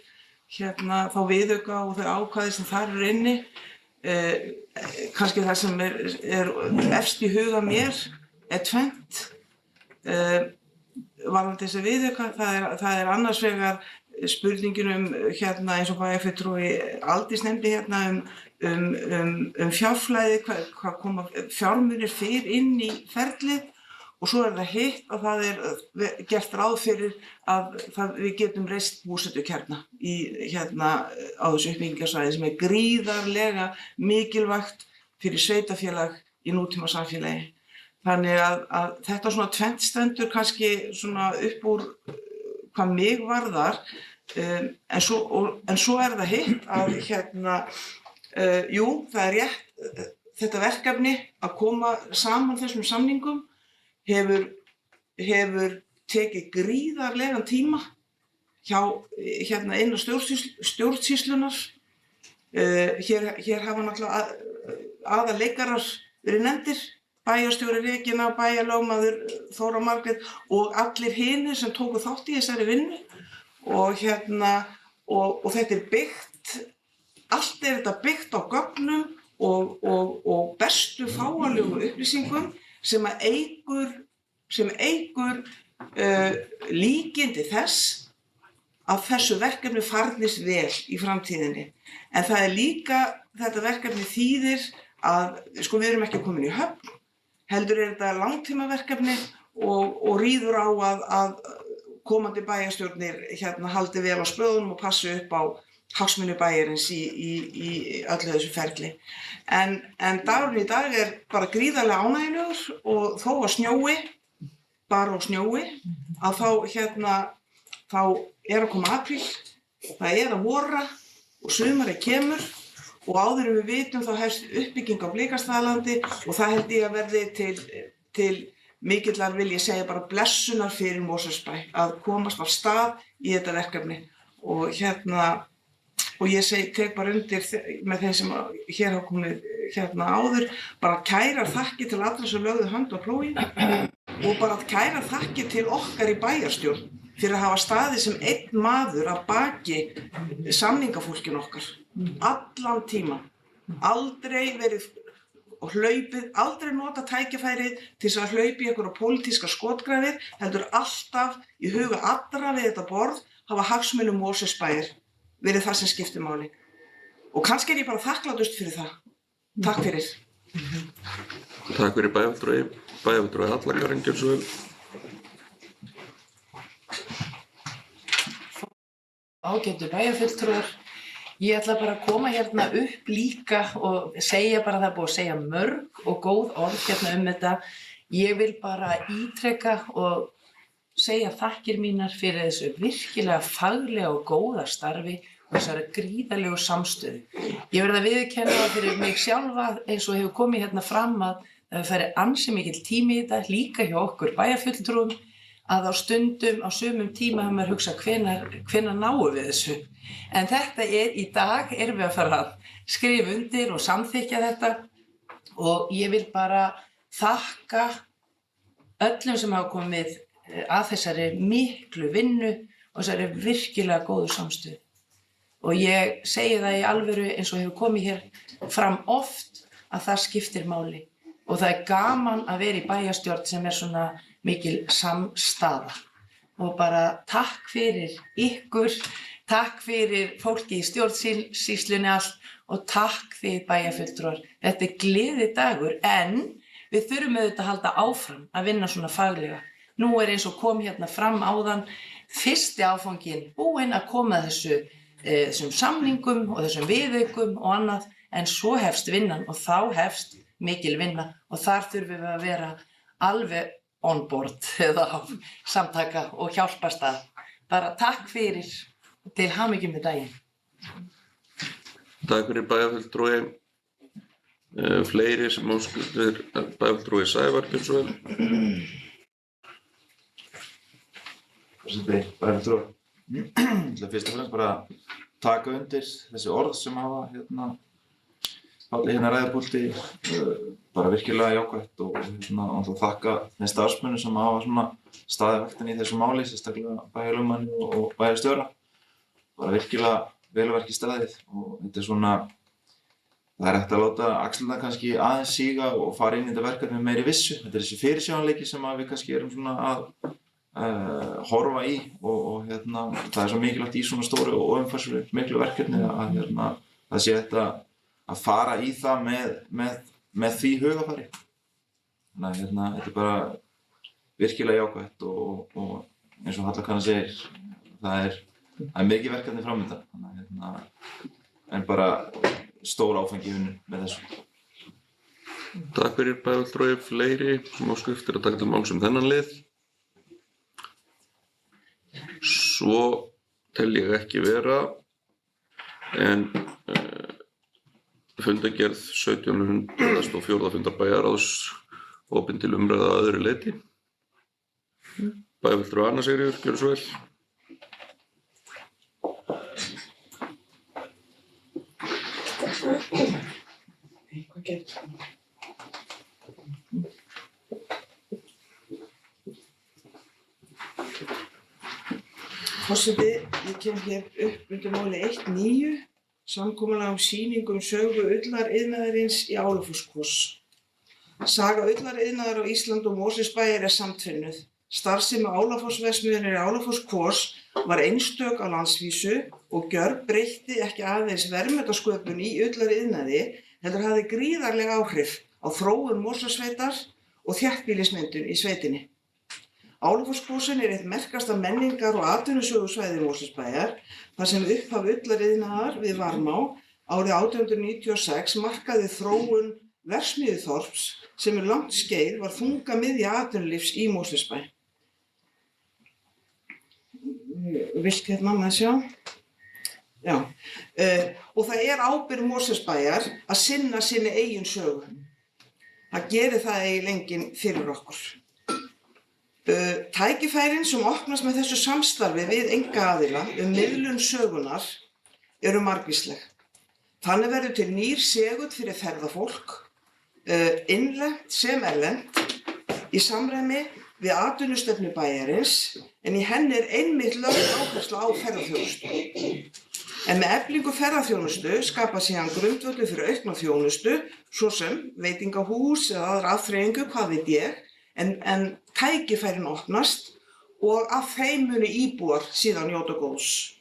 þá viðauka og þau ákvæði sem þar eru inni. Kannski það sem er efst í huga mér er tvennt varðandi þessi viðauka. Það er annars vegar spurningin eins og bæjarfulltrúi Aldís nefndi fjárflæði, hvað koma fjármunir fyrr inn í ferlið. Og svo er það hitt að það er gert ráð fyrir að við getum reist búsetukjarna á þessu uppbyggingarsvæði sem er gríðarlega mikilvægt fyrir sveitarfélag í nútíma samfélagi. Þannig að þetta svona tvennt stendur kannski svona upp úr hvað mig varðar, en svo það hitt að jú, það rétt, þetta verkefni að koma saman þessum samningum hefur tekið gríðarlegan tíma hjá innan stjórnsýslunar. Hér hafa náttúrulega aðalleikarar verið nefndir, bæjarstjóri Regína, bæjarlögmaður Þóra Margrét og allir hinir sem tóku þátt í þessari vinnu. Og þetta byggt, allt þetta byggt á gögnum og bestu fáanlegum upplýsingum sem eykur líkindi þess að þessu verkefni farnist vel í framtíðinni. En það líka, þetta verkefni þýðir að við erum ekki komin í höfn, heldur þetta langtímaverkefni og ríður á að komandi bæjarstjórnir haldi vel á spöðunum og passi upp á hagsmuni bæjarins í öllu þessu ferli. En dagurinn í dag bara gríðarlega ánægjulegur og þó að snjói, bara á snjói, að þá að koma apríl, það að vora og sumarið kemur og áður en við vitum þá hefst uppbygging á Blikastaðalandi og það held ég að verði til mikillar vil ég segja bara blessunar fyrir Mosfellsbæ að komast af stað í þetta verkefni og ég tek bara undir með þeim sem hér hafa komið áður, bara kærar þakkir til allra sem lögðu hönd á plóginn og bara kærar þakkir til okkar í bæjarstjórn fyrir að hafa staðið sem einn maður að baki samningafólkinu okkar, allan tíma, aldrei verið og hlaupið, aldrei nota tækifærið til þess að hlaupa í einhverja pólitískar skotgrafir, heldur alltaf í huga allra við þetta borð hafa hagsmuni Mosfellsbæjar verið það sem skiptir máli. Og kannski ég bara þakklátust fyrir það. Takk fyrir. Takk fyrir bæjarfulltrúi Hallakar Ingjörnsson. Ágætu bæjarfulltrúar. Ég ætla bara að koma hérna upp líka og segja bara það er búið að segja mörg og góð orð hérna þetta. Ég vil bara ítreka og segja þakkir mínar fyrir þessu virkilega faglega og góða starfi og þessari gríðarlegu samstöðu. Ég verð að viðurkenna það fyrir mig sjálfa eins og hefur komið hérna fram að það færi ansi mikill tími í þetta líka hjá okkur bæjarfulltrúum að á stundum, á sumum tíma hafa maður hugsað hvenær náum við þessu. En þetta í dag erum við að fara að skrifa undir og samþykkja þetta og ég vil bara þakka öllum sem hafa komið að þessari miklu vinnu og þessari virkilega góðu samstöðu. Og ég segi það í alvöru eins og hefur komið hér fram oft að það skiptir máli. Og það gaman að vera í bæjarstjórn sem svona mikil samstaða. Og bara takk fyrir ykkur, takk fyrir fólki í stjórnsýslunni allt og takk fyrir bæjarfulltrúar. Þetta gleðidagur en við þurfum auðvitað að halda áfram að vinna svona faglega. Nú eins og kom hérna fram áðan, fyrsti áfanginn búinn að koma þessum samningum og þessum viðaukum og annað, en svo hefst vinnan og þá hefst mikil vinna og þar þurfum við að vera alveg on board eða samtaka og hjálpast að. Bara takk fyrir og til hamingju með daginn. Takk fyrir bæjarfulltrúi. Fleiri sem óskuðu bæjarfulltrúi Sævar Björnsson. Bæjarfulltrúar. Fyrst og fremst bara taka undir þessi orð sem hafa fallið hérna ræðupúlti, bara virkilega jákvætt og þakka þeim starfsmönnum sem hafa staðið vaktina í þessu máli, sérstaklega bæjarlögmanni og bæjarstjóra. Bara virkilega vel að verki staðið og þetta það hægt að láta axlirnar kannski aðeins síga og fara inn í þetta verkefni með meiri vissu. Þetta þessi fyrirsjáanleiki sem við kannski erum að horfa í og það svo mikilvægt í svona stóru og umfangsmiklu miklu verkefni að það sé þetta að fara í það með því hugafari. Þannig að þetta bara virkilega jákvætt og eins og Hallakar segir, það er mikið verkefni framundan. En bara stór áfangi í vinnu með þessu. Takk fyrir bæjarfulltrúi, fleiri sem óska eftir að taka til máls þennan lið. Svo tel ég ekki vera, en fundargerð 1704. fundar bæjarráðs opin til umræðu að öðru leyti. Bæjarfulltrúi Anna Sigríður, gjörðu svo vel. Forseti, ég kem hér upp undir máli 1.9, samkomulag sýningu sögu ullariðnaðarins í Álafossskvos. Saga ullariðnaðar á Íslandi og Mosfellsbæjar samtvinnuð. Starfsemi Álafossverksmiðjunnar í Álafossskvos var einstök á landsvísu og gjörbreytti ekki aðeins verðmætasköpun í ullariðnaði, heldur hafði gríðarleg áhrif á þróun Mosfellssveitar og þéttbýlismyndun í sveitinni. Álafossskvosin er eitt merkasta menningar- og atvinnusögusvæði Mosfellsbæjar, þar sem upphaf ullariðnaðar við Varmá árið 1896 markaði þróun verksmiðjuþorps sem langt skeið var þungamiðja atvinnulífs í Mosfellsbæ. Vilt hérna mamma sjá? Já. Og það er ábyrgð Mosfellsbæjar að sinna sinni eigin sögu. Það gerir það eiginlega enginn fyrir okkur. Tækifærin sem opnast með þessu samstarfi við einkaaðila miðlun sögunar eru margvísleg. Þannig verður til nýr segull fyrir ferðafólk, innlent sem erlent, í samræmi við atvinnustefnu bæjarins, en í henni er einmitt lögð áhersla á ferðaþjónustu. En með eflingu ferðaþjónustu skapa síðan grundvöllur fyrir aukna þjónustu, svo sem veitingahús eða aðra afþreyingu, hvað veit ég, en tækifærin opnast og af þeim munu íbúar síðan njóta góðs.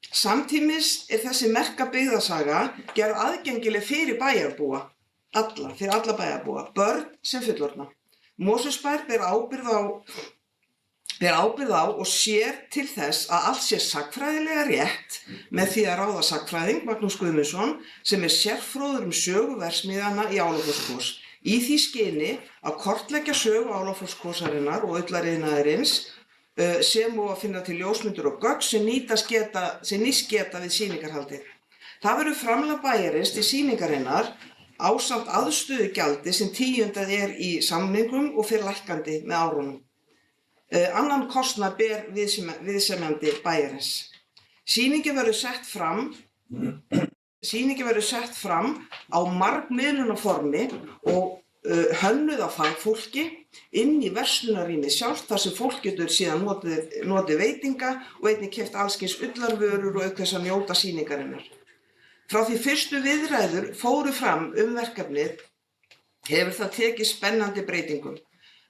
Samtímis er þessi merka byggðasaga gerð aðgengileg fyrir bæjarbúa, fyrir alla bæjarbúa, börn sem fullorðna. Mosfellsbær ber ábyrgð á og sér til þess að allt sé sagnfræðilega rétt með því að ráða sagnfræðing Magnús Guðmundsson sem er sérfróður sögu verksmiðjanna í Álafossskvos. Í því skyni að kortleggja sögu Álafossskvosarinnar og ullariðnaðarins sem og að finna til ljósmyndir og gögn sem nýst geta við sýningarhaldið. Það verður framlag bæjarins til sýningarinnar ásamt aðstöðugjaldi sem tíundað er í samningum og fer lækkandi með árunum. Annan kostnað ber viðsemjandi bæjarins. Sýningin verður sett fram á margmiðlunarformi og hönnuð af fagfólki inn í verslunarrými sjálft þar sem fólk getur síðan notið veitinga og einnig keypt alls kyns ullarvörur og auk þess að njóta sýningarinnar. Frá því fyrstu viðræður fóru fram verkefnið hefur það tekið spennandi breytingum.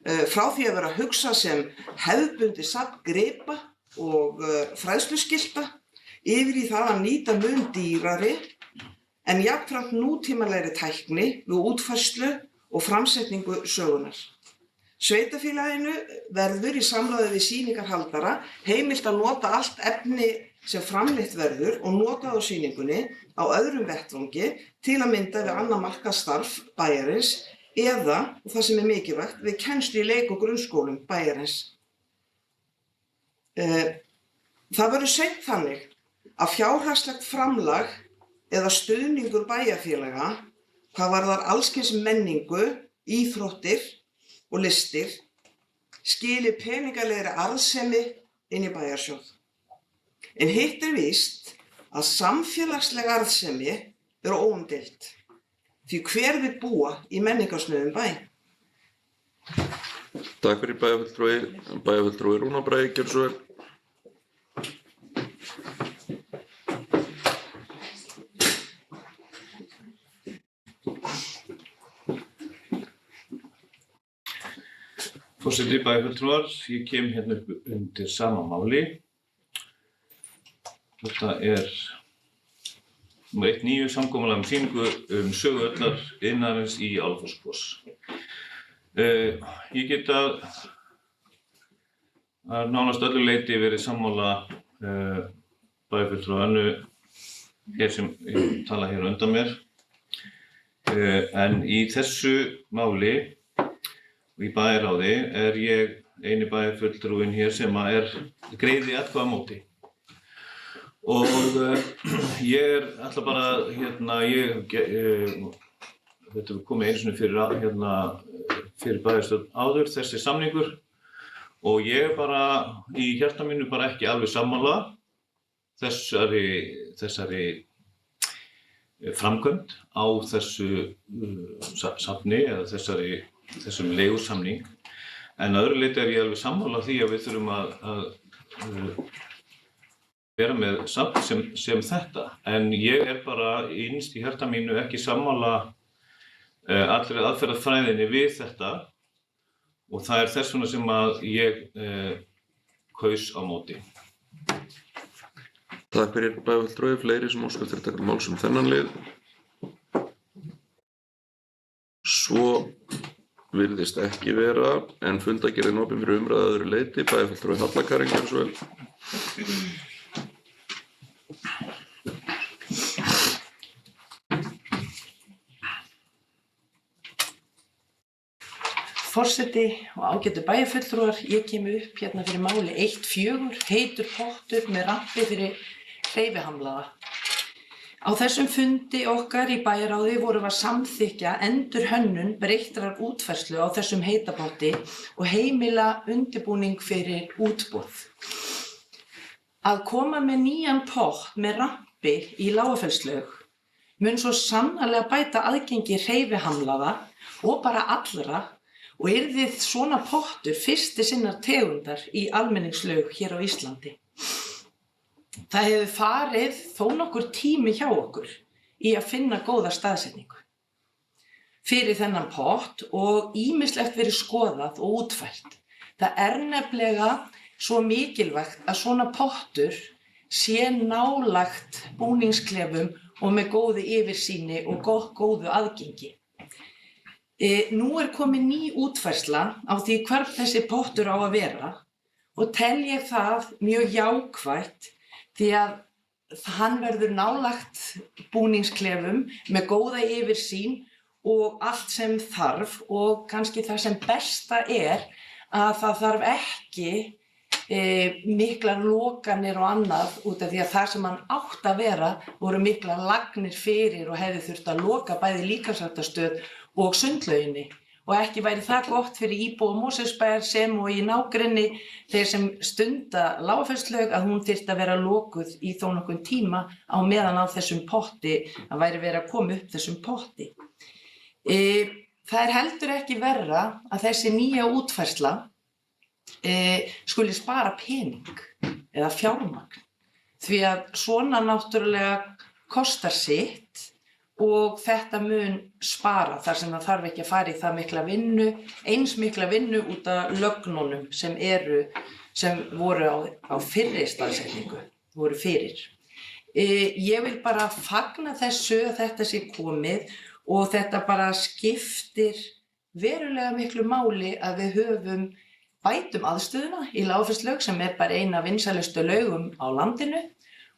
Frá því að vera að hugsa sem hefðbundið safn gripa og fræðsluskilta yfir í það að nýta mun dýrari en jafnframt nútímalegri tækni við útfærslu og framsetningu sögunar. Sveitarfélaginu verður í samráði við sýningarhaldara heimilt að nota allt efni sem framleitt verður og notað á sýningunni á öðrum vettvangi til að mynda við annað markaðsstarf bæjarins eða, og það sem er mikilvægt, við kennslu í leik- og grunnskólum bæjarins. Það verður seint þannig að fjárhagslegt framlag eða stuðningur bæjarfélaga, hvað varðar alls kyns menningu, íþróttir og listir, skili peningalegri arðsemi inn í bæjarsjóð. En hitt er víst að samfélagsleg arðsemi er óumdeild, því hver vill búa í menningarsnauðum bæ. Takk fyrir bæjarfulltrúi Rúnar Bragi, gjörðu svo vel. Forseti, bæjarfulltrúar, ég kem hérna upp undir sama máli. Þetta er númer 1.9 samkomulag sýningu sögu ullariðnaðarins í Álafossskvos. Ég get að nánast öllu leyti verið sammála bæjarfulltrúa Önnu hér sem tala hér undan mér. En í þessu máli og í bæjarráði ég eini bæjarfulltrúinn hér sem greiði atkvæði á móti. Og ég ætla bara, þetta komið einu sinni fyrir bæjarstjórn áður, þessi samningur, og ég bara í hjarta mínu bara ekki alveg sammála þessari framkvæmd á þessu safni eða þessum leigusamning. En að öðru leyti ég alveg sammála því að við þurfum að vera með safn sem þetta. En ég bara innst í hjarta mínu ekki sammála allri aðferðafræðinni við þetta og það þess vegna sem að ég kaus á móti. Takk fyrir bæjarfulltrúi, fleiri sem óska eftir að taka máls þennan lið. Svo virðist ekki vera, en fundargerðin opin fyrir umræðu að öðru leyti. Bæjarfulltrúi Halla Karen, gjörðu svo vel. Forseti og ágætu bæjarfulltrúar, ég kem upp hérna fyrir máli 1.4, heitur pottur með rampi fyrir hreyfihamlaða. Á þessum fundi okkar í bæjarráði vorum við að samþykkja endurhönnun breyttrar útfærslu á þessum heita potti og heimila undirbúning fyrir útboð. Að koma með nýjan pott með rampi í Lágafellslaug mun svo sannarlega bæta aðgengi hreyfihamlaða og bara allra og yrði svona pottur fyrsti sinnar tegundar í almenningslaug hér á Íslandi. Það hefur farið þó nokkur tími hjá okkur í að finna góða staðsetningu fyrir þennan pott og ýmislegt verið skoðað og útfært. Það nefnilega svo mikilvægt að svona pottur sé nálægt búningsklefum og með góðu yfirsýni og góðu aðgengi. Nú komin ný útfærsla á því hvar þessi pottur á að vera og tel ég það mjög jákvætt því að hann verður nálægt búningsklefum með góða yfirsýn og allt sem þarf og kannski það sem besta að það þarf ekki miklar lokanir og annað út af því að það sem hann átt að vera voru miklar lagnir fyrir og hefði þurft að loka bæði líkamsræktarstöð og sundlauginni og ekki væri það gott fyrir íbúa Mosfellsbæjar sem og í nágrenni þeir sem stunda Lágafellslaug að hún þyrfti að vera lokuð í þó nokkurn tíma á meðan á þessum potti, að væri verið að koma upp þessum potti. Það heldur ekki verra að þessi nýja útfærsla skuli spara pening eða fjármagn því að svona náttúrulega kostar sitt og þetta mun spara þar sem það þarf ekki að fara í það mikla vinnu, eins mikla vinnu út af lögnunum sem voru á fyrri staðsetningu, voru fyrir. Ég vil bara fagna þessu að þetta sé komið og þetta bara skiptir verulega miklu máli að við höfum bætum aðstöðuna í Lágafellslaug sem bara eina vinsælustu laugum á landinu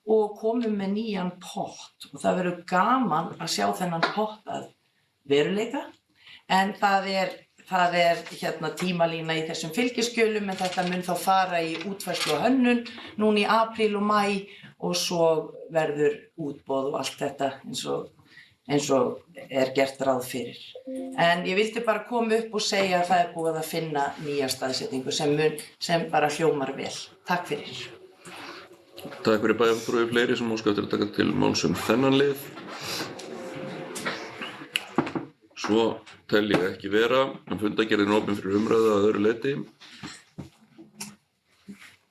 og komum með nýjan pott og það verður gaman að sjá þennan pott að veruleika en það er tímalína í þessum fylgiskjölum en þetta mun þá fara í útfærslu og hönnun núna í apríl og maí og svo verður útboð og allt þetta eins og gert ráð fyrir. En ég vildi bara koma upp og segja að það búið að finna nýja staðsetningu sem bara hljómar vel. Takk fyrir. Takk fyrir bæjarfulltrúi, fleiri sem óska eftir að taka til máls þennan lið. Svo tel ég ekki vera, en fundargerðin opin fyrir umræðu að öðru leyti.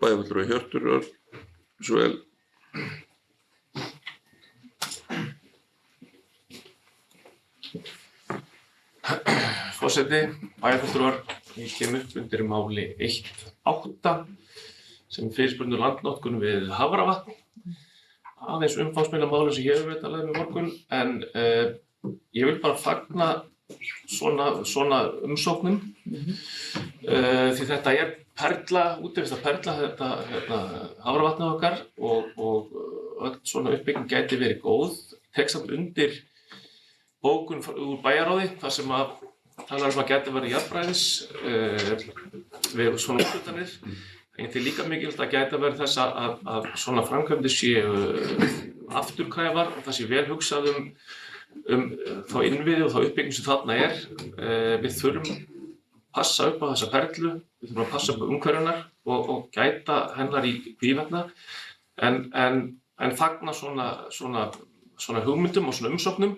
Bæjarfulltrúi Hjörtur, svo vel. Forseti, bæjarfulltrúar, ég kem upp undir máli 1.8 sem fyrirspurn landnotkun við Hafravatn. Aðeins umfangsmeira máli sem ég hef verið að ræða með morgun, en ég vil bara fagna svona umsóknum því þetta perla, útivista perla, þetta Hafravatnið okkar og öll svona uppbygging gæti verið góð. Tek samt undir bókun úr bæjarráði þar sem að talar að gæti verið jafnræðis við svona úthlutanir. En því líka mikilvægt að gæti verið þess að svona framkvæmdir séu afturkræfar og það sé vel hugsað þá innviði og þá uppbygging sem þarna Við þurfum passa upp á þessa perlu, við þurfum að passa upp á umhverfunar og gæta hennar í hvívetna en fagna svona hugmyndum og svona umsóknum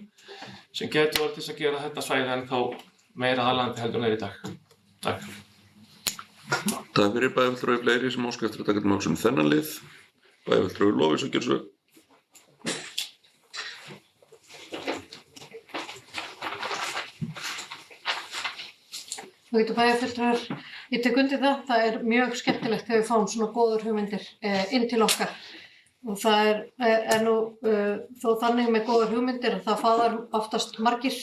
sem getur orðið til þess að gera þetta svæði ennþá meira aðlaðandi heldur en í dag. Takk. Takk fyrir bæjarfulltrúi fleiri sem óska eftir að taka til máls þennan lið. Bæjarfulltrúi Lovísa gjörðu svo. Þú getur bæjarfulltrúar, ég tek undir það. Það er mjög skemmtilegt þegar við fáum svona góðar hugmyndir inn til okkar. Og það er nú þó þannig með góðar hugmyndir að það fáðar oftast margir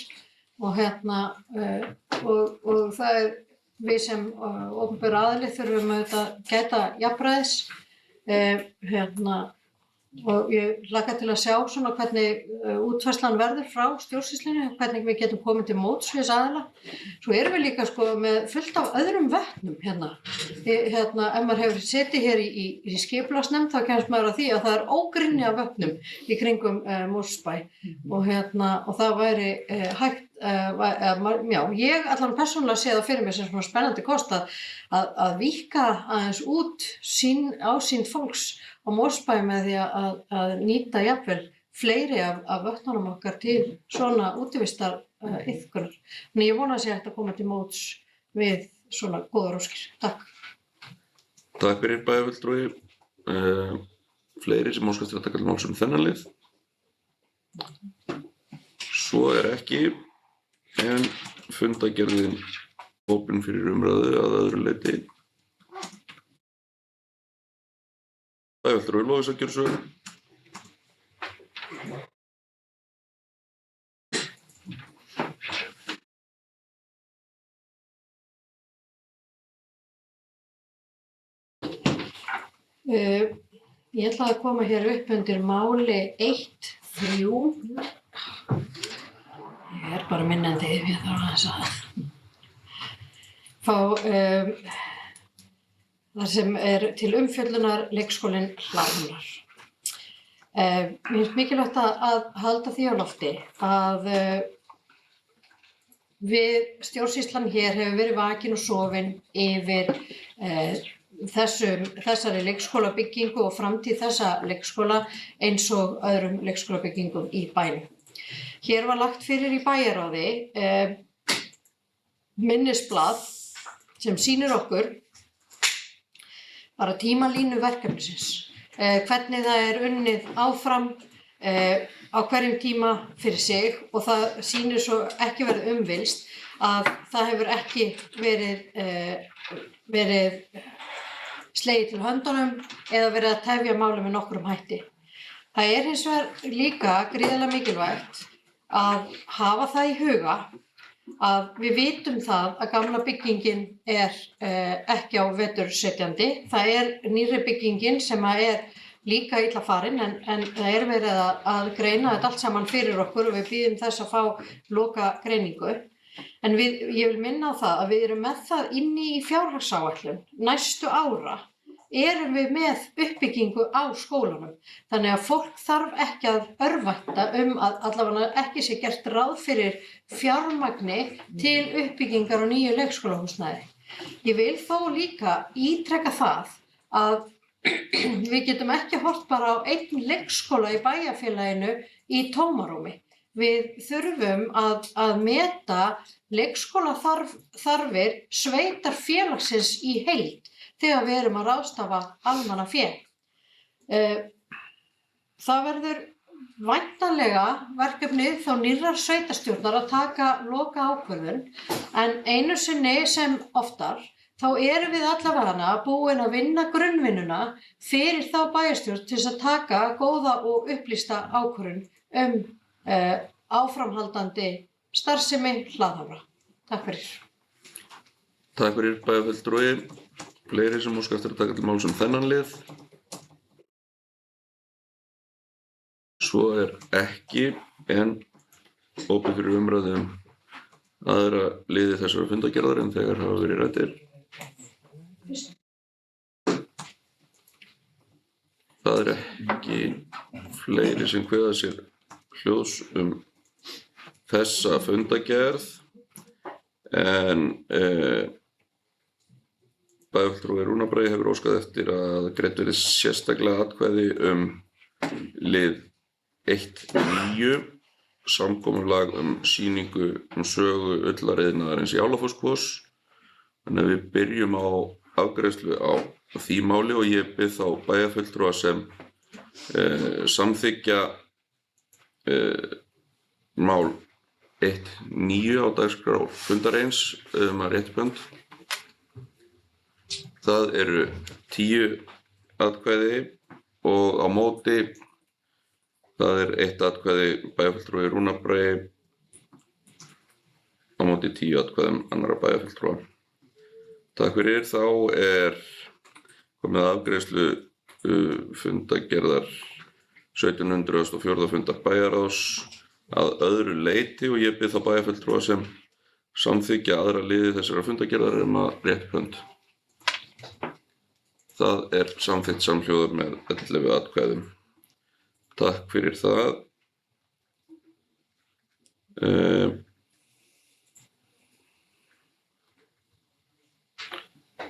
og og það við sem opinber aðili þurfum auðvitað að gæta jafnræðis og ég hlakka til að sjá svona hvernig útfærslan verður frá stjórnsýslunni, hvernig við getum komið til móts við þessa aðila. Svo erum við líka með fullt af öðrum vötnum ef maður hefur setið hér í skipulagsnefnd þá kemst maður að því að það er ógrynni af vötnum í kringum Mosfellsbæ og það væri hægt ég allan persónulega sé það fyrir mér sem svona spennandi kost að víkka aðeins út ásýnd fólks á Mosfellsbæ með því að nýta jafnvel fleiri af vötnunum okkar til svona útivistar iðkunar. Þannig ég vona að sé hægt að koma til móts við svona góðar óskir. Takk. Takk fyrir bæjarfulltrúi. Fleiri sem óska eftir að taka til máls þennan lið. Svo ekki, en fundargerðin opin fyrir umræðu að öðru leyti. Bæjarfulltrúi Lovísa gjörðu svo. Ég ætla að koma hér upp undir máli 1.3. Ég bara minnandi ef ég þarf aðeins að fá það sem til umfjöllunar leikskólinn Hlaðhamrar. Mér finnst mikilvægt að halda því á lofti að stjórnsýslan hér hefur verið vakin og sofin yfir þessari leikskólabyggingu og framtíð þessa leikskóla eins og öðrum leikskólabyggingum í bænum. Hér var lagt fyrir í bæjarráði minnisblað sem sýnir okkur bara tímalínu verkefnisins, hvernig það unnið áfram á hverjum tíma fyrir sig og það sýnir svo ekki verið umvilst að það hefur ekki verið slegið til höndunum eða verið að tefja málum með nokkrum hætti. Það hins vegar líka gríðarlega mikilvægt að hafa það í huga að við vitum það að gamla byggingin ekki á vetursetjandi. Það nýrri byggingin sem líka illa farin en það verið að greina þetta allt saman fyrir okkur og við bíðum þess að fá loka greiningu. En ég vil minna á það að við erum með það inni í fjárhagsáætlun næstu ára erum við með uppbyggingu á skólanum. Þannig að fólk þarf ekki að örvænta að allavega ekki sé gert ráð fyrir fjármagni til uppbyggingar á nýju leikskólahúsnæði. Ég vil þó líka ítreka það að við getum ekki horft bara á einn leikskóla í bæjarfélaginu í tómarúmi. Við þurfum að meta leikskólaþarfir sveitarfélagsins í heild þegar við erum að ráðstafa almannafé. Það verður væntanlega verkefnið þá nýrrar sveitarstjórnar að taka loka ákvörðun en einu sinni sem oftar þá erum við allavega búin að vinna grunnvinnuna fyrir þá bæjarstjórn til að taka góða og upplýsta ákvörðun áframhaldandi starfsemi Hlaðhamra. Takk fyrir. Takk fyrir bæjarfulltrúi. Fleiri sem óska eftir að taka til máls þennan lið. Svo ekki, en opið fyrir umræðu aðra liði þessara fundargerðar en þegar hafa verið ræddir. Það ekki fleiri sem kveða sér hljóðs þessa fundargerð en bæjarfulltrúi Rúnar Bragi hefur óskað eftir að greitt verði sérstaklega atkvæði lið 1.9 samkomulag sýningu sögu ullariðnaðarins í Álafossskvos. Þannig að við byrjum á afgreiðslu á því máli og ég bið þá bæjarfulltrúa sem samþykkja mál 1.9 á dagskrá fundarins réttbönd. Það eru 10 atkvæði og á móti það er 1 atkvæði bæjarfulltrúi Rúnar Bragi á móti 10 atkvæðum annarra bæjarfulltrúa. Takk fyrir. Þá komið að afgreiðslu fundargerðar 1704. fundar bæjarráðs að öðru leyti og ég bið þá bæjarfulltrúa sem samþykkja aðra liði þessara fundargerðar að réttbönd. Það samþykkt samhljóður með 11 atkvæðum. Takk fyrir það.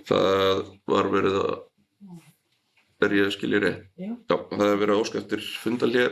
Það var verið að ég skilji rétt. Já, það hefur verið óskað eftir fundarhlé.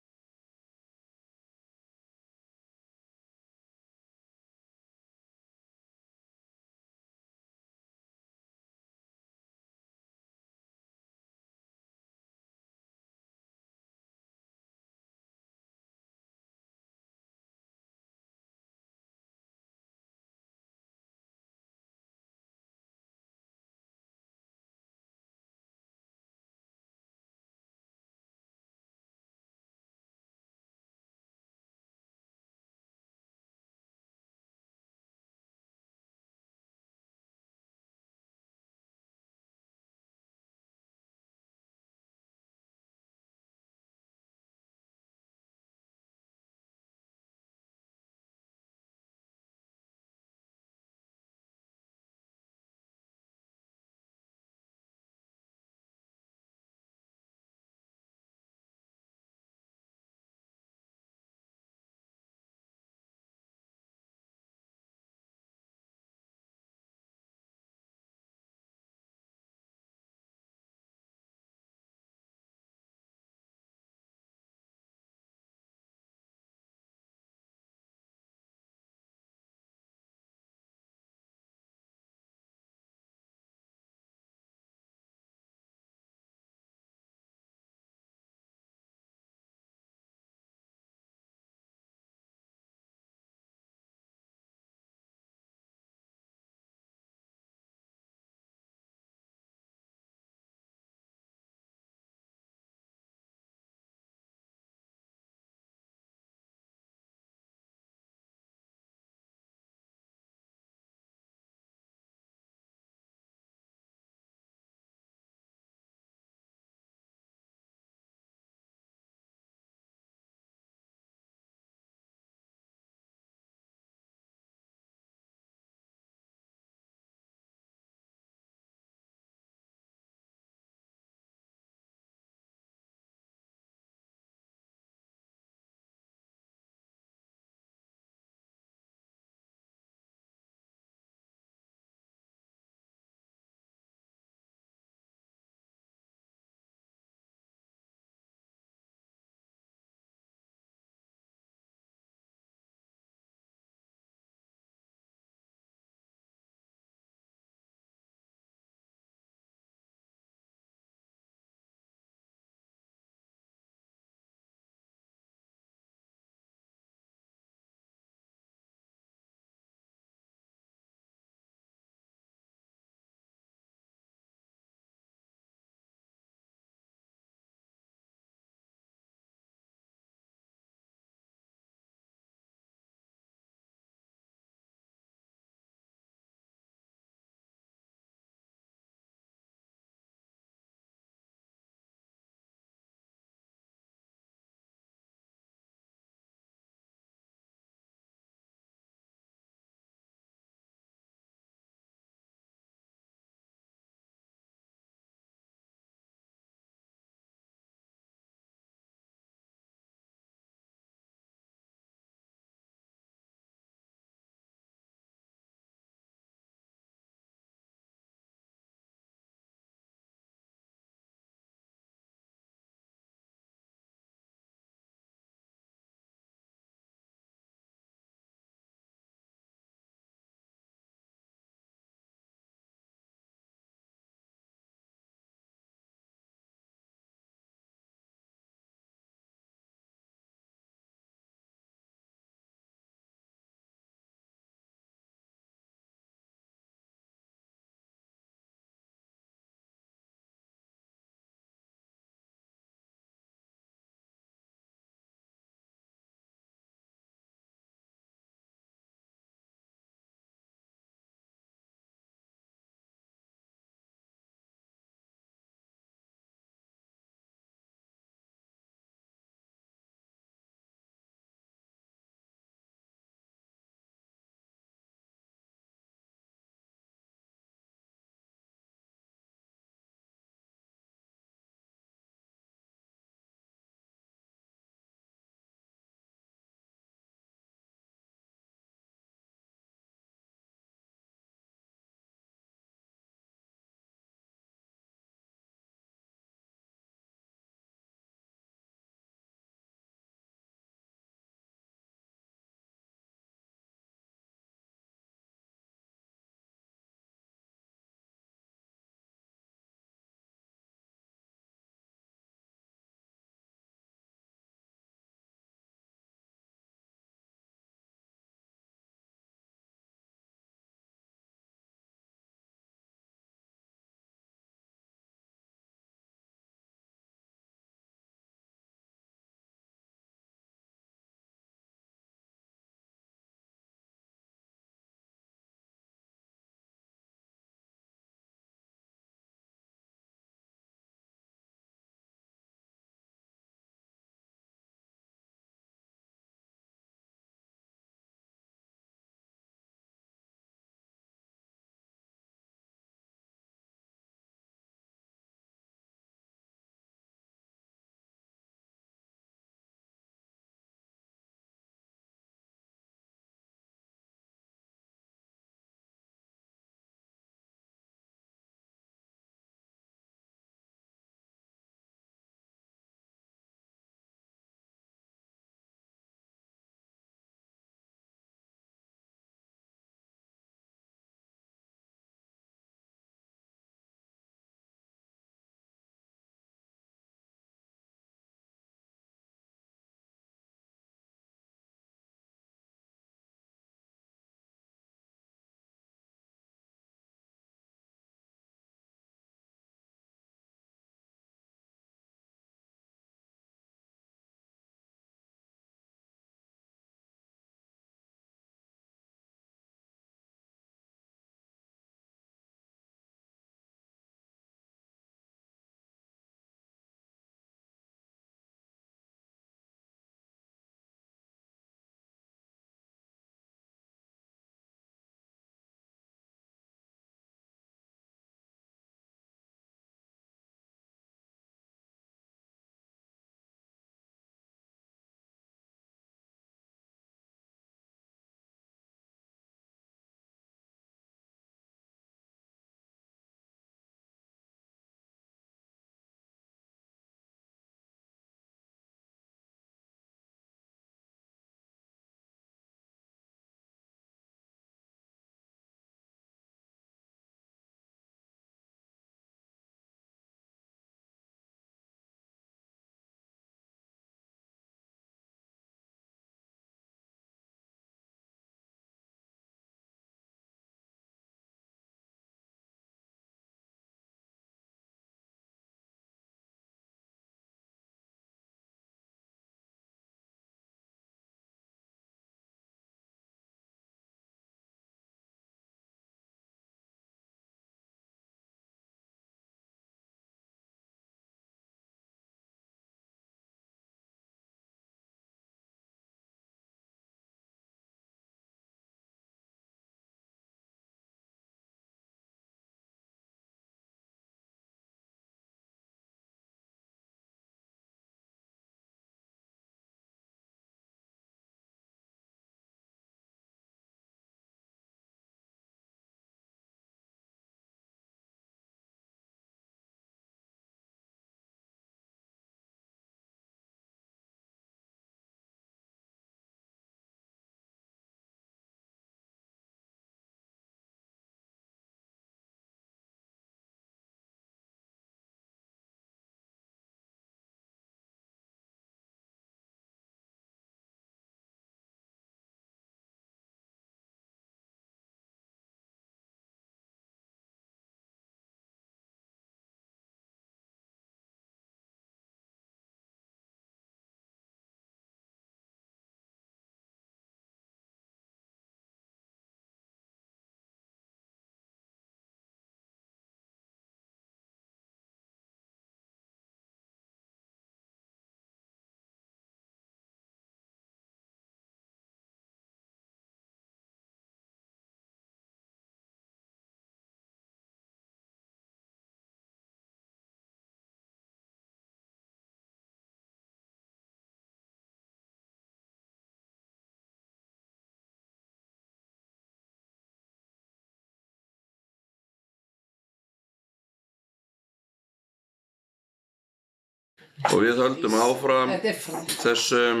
Og við höldum áfram Þetta er þessum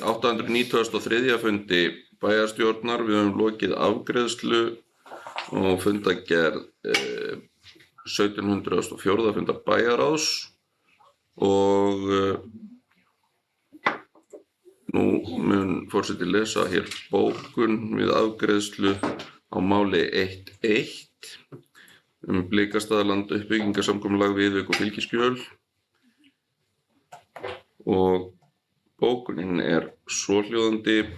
893. fundi bæjarstjórnar. Við höfum lokið afgreiðslu og fundagerð 1704. fundar bæjarráðs og nú mun forseti lesa hér bókun við afgreiðslu á máli 1.1 Blikastaðaland uppbyggingarsamkomulag Viðauk og fylgiskjöl og bókunin svohljóðandi: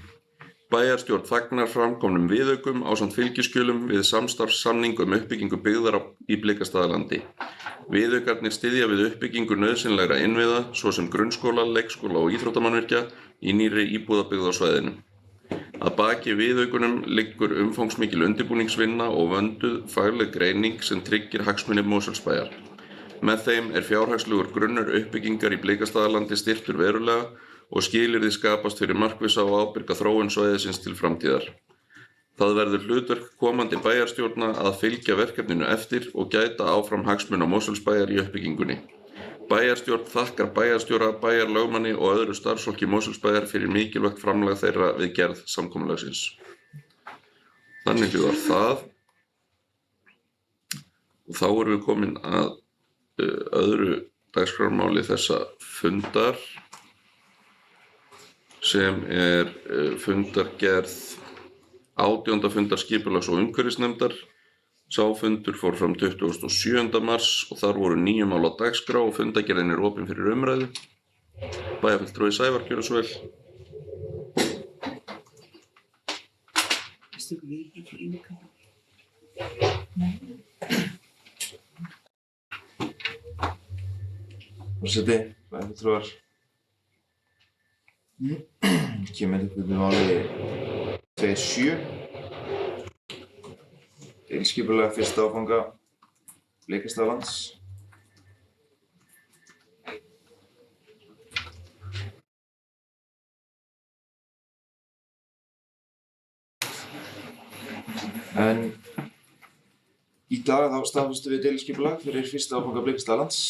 Bæjarstjórn fagnar framkomnum viðaukum ásamt fylgiskjölum við samstarfssamning uppbyggingu byggðar í Blikastaðalandi. Viðaukarnir styðja við uppbyggingu nauðsynlegra innviða, svo sem grunnskóla, leikskóla og íþróttamannvirkja í nýrri íbúðabyggð á svæðinu. Að baki viðaukunum liggur umfangsmikil undirbúningsvinna og vönduð fagleg greining sem tryggir hagsmuni Mosfellsbæjar. Með þeim fjárhagslegur grunnur uppbyggingar í Blikastaðalandi styrktur verulega og skilyrði skapast fyrir markvissa og ábyrga þróun svæðisins til framtíðar. Það verður hlutverk komandi bæjarstjórna að fylgja verkefninu eftir og gæta áfram hagsmuna Mosfellsbæjar í uppbyggingunni. Bæjarstjórn þakkar bæjarstjóra, bæjarlögmanni og öðru starfsfólki Mosfellsbæjar fyrir mikilvægt framlag þeirra við gerð samkomulagsins. Þannig hljóðar það. Og þá erum við komin að öðru dagskrármáli þessa fundar, sem fundargerð 18. fundar skipulags- og umhverfisnefndar. Sá fundur fór fram 27. mars og þar voru 9 mál á dagskrá og fundargerðin opin fyrir umræðu. Bæjarfulltrúi Sævar, gjörðu svo vel. Forseti, bæjarfulltrúar. Kemur upp með máli 2.7. Deiliskipulag fyrsta áfanga Blikastaðalands. En í dag þá staðfestum við deiliskipulag fyrir fyrsta áfanga Blikastaðalands.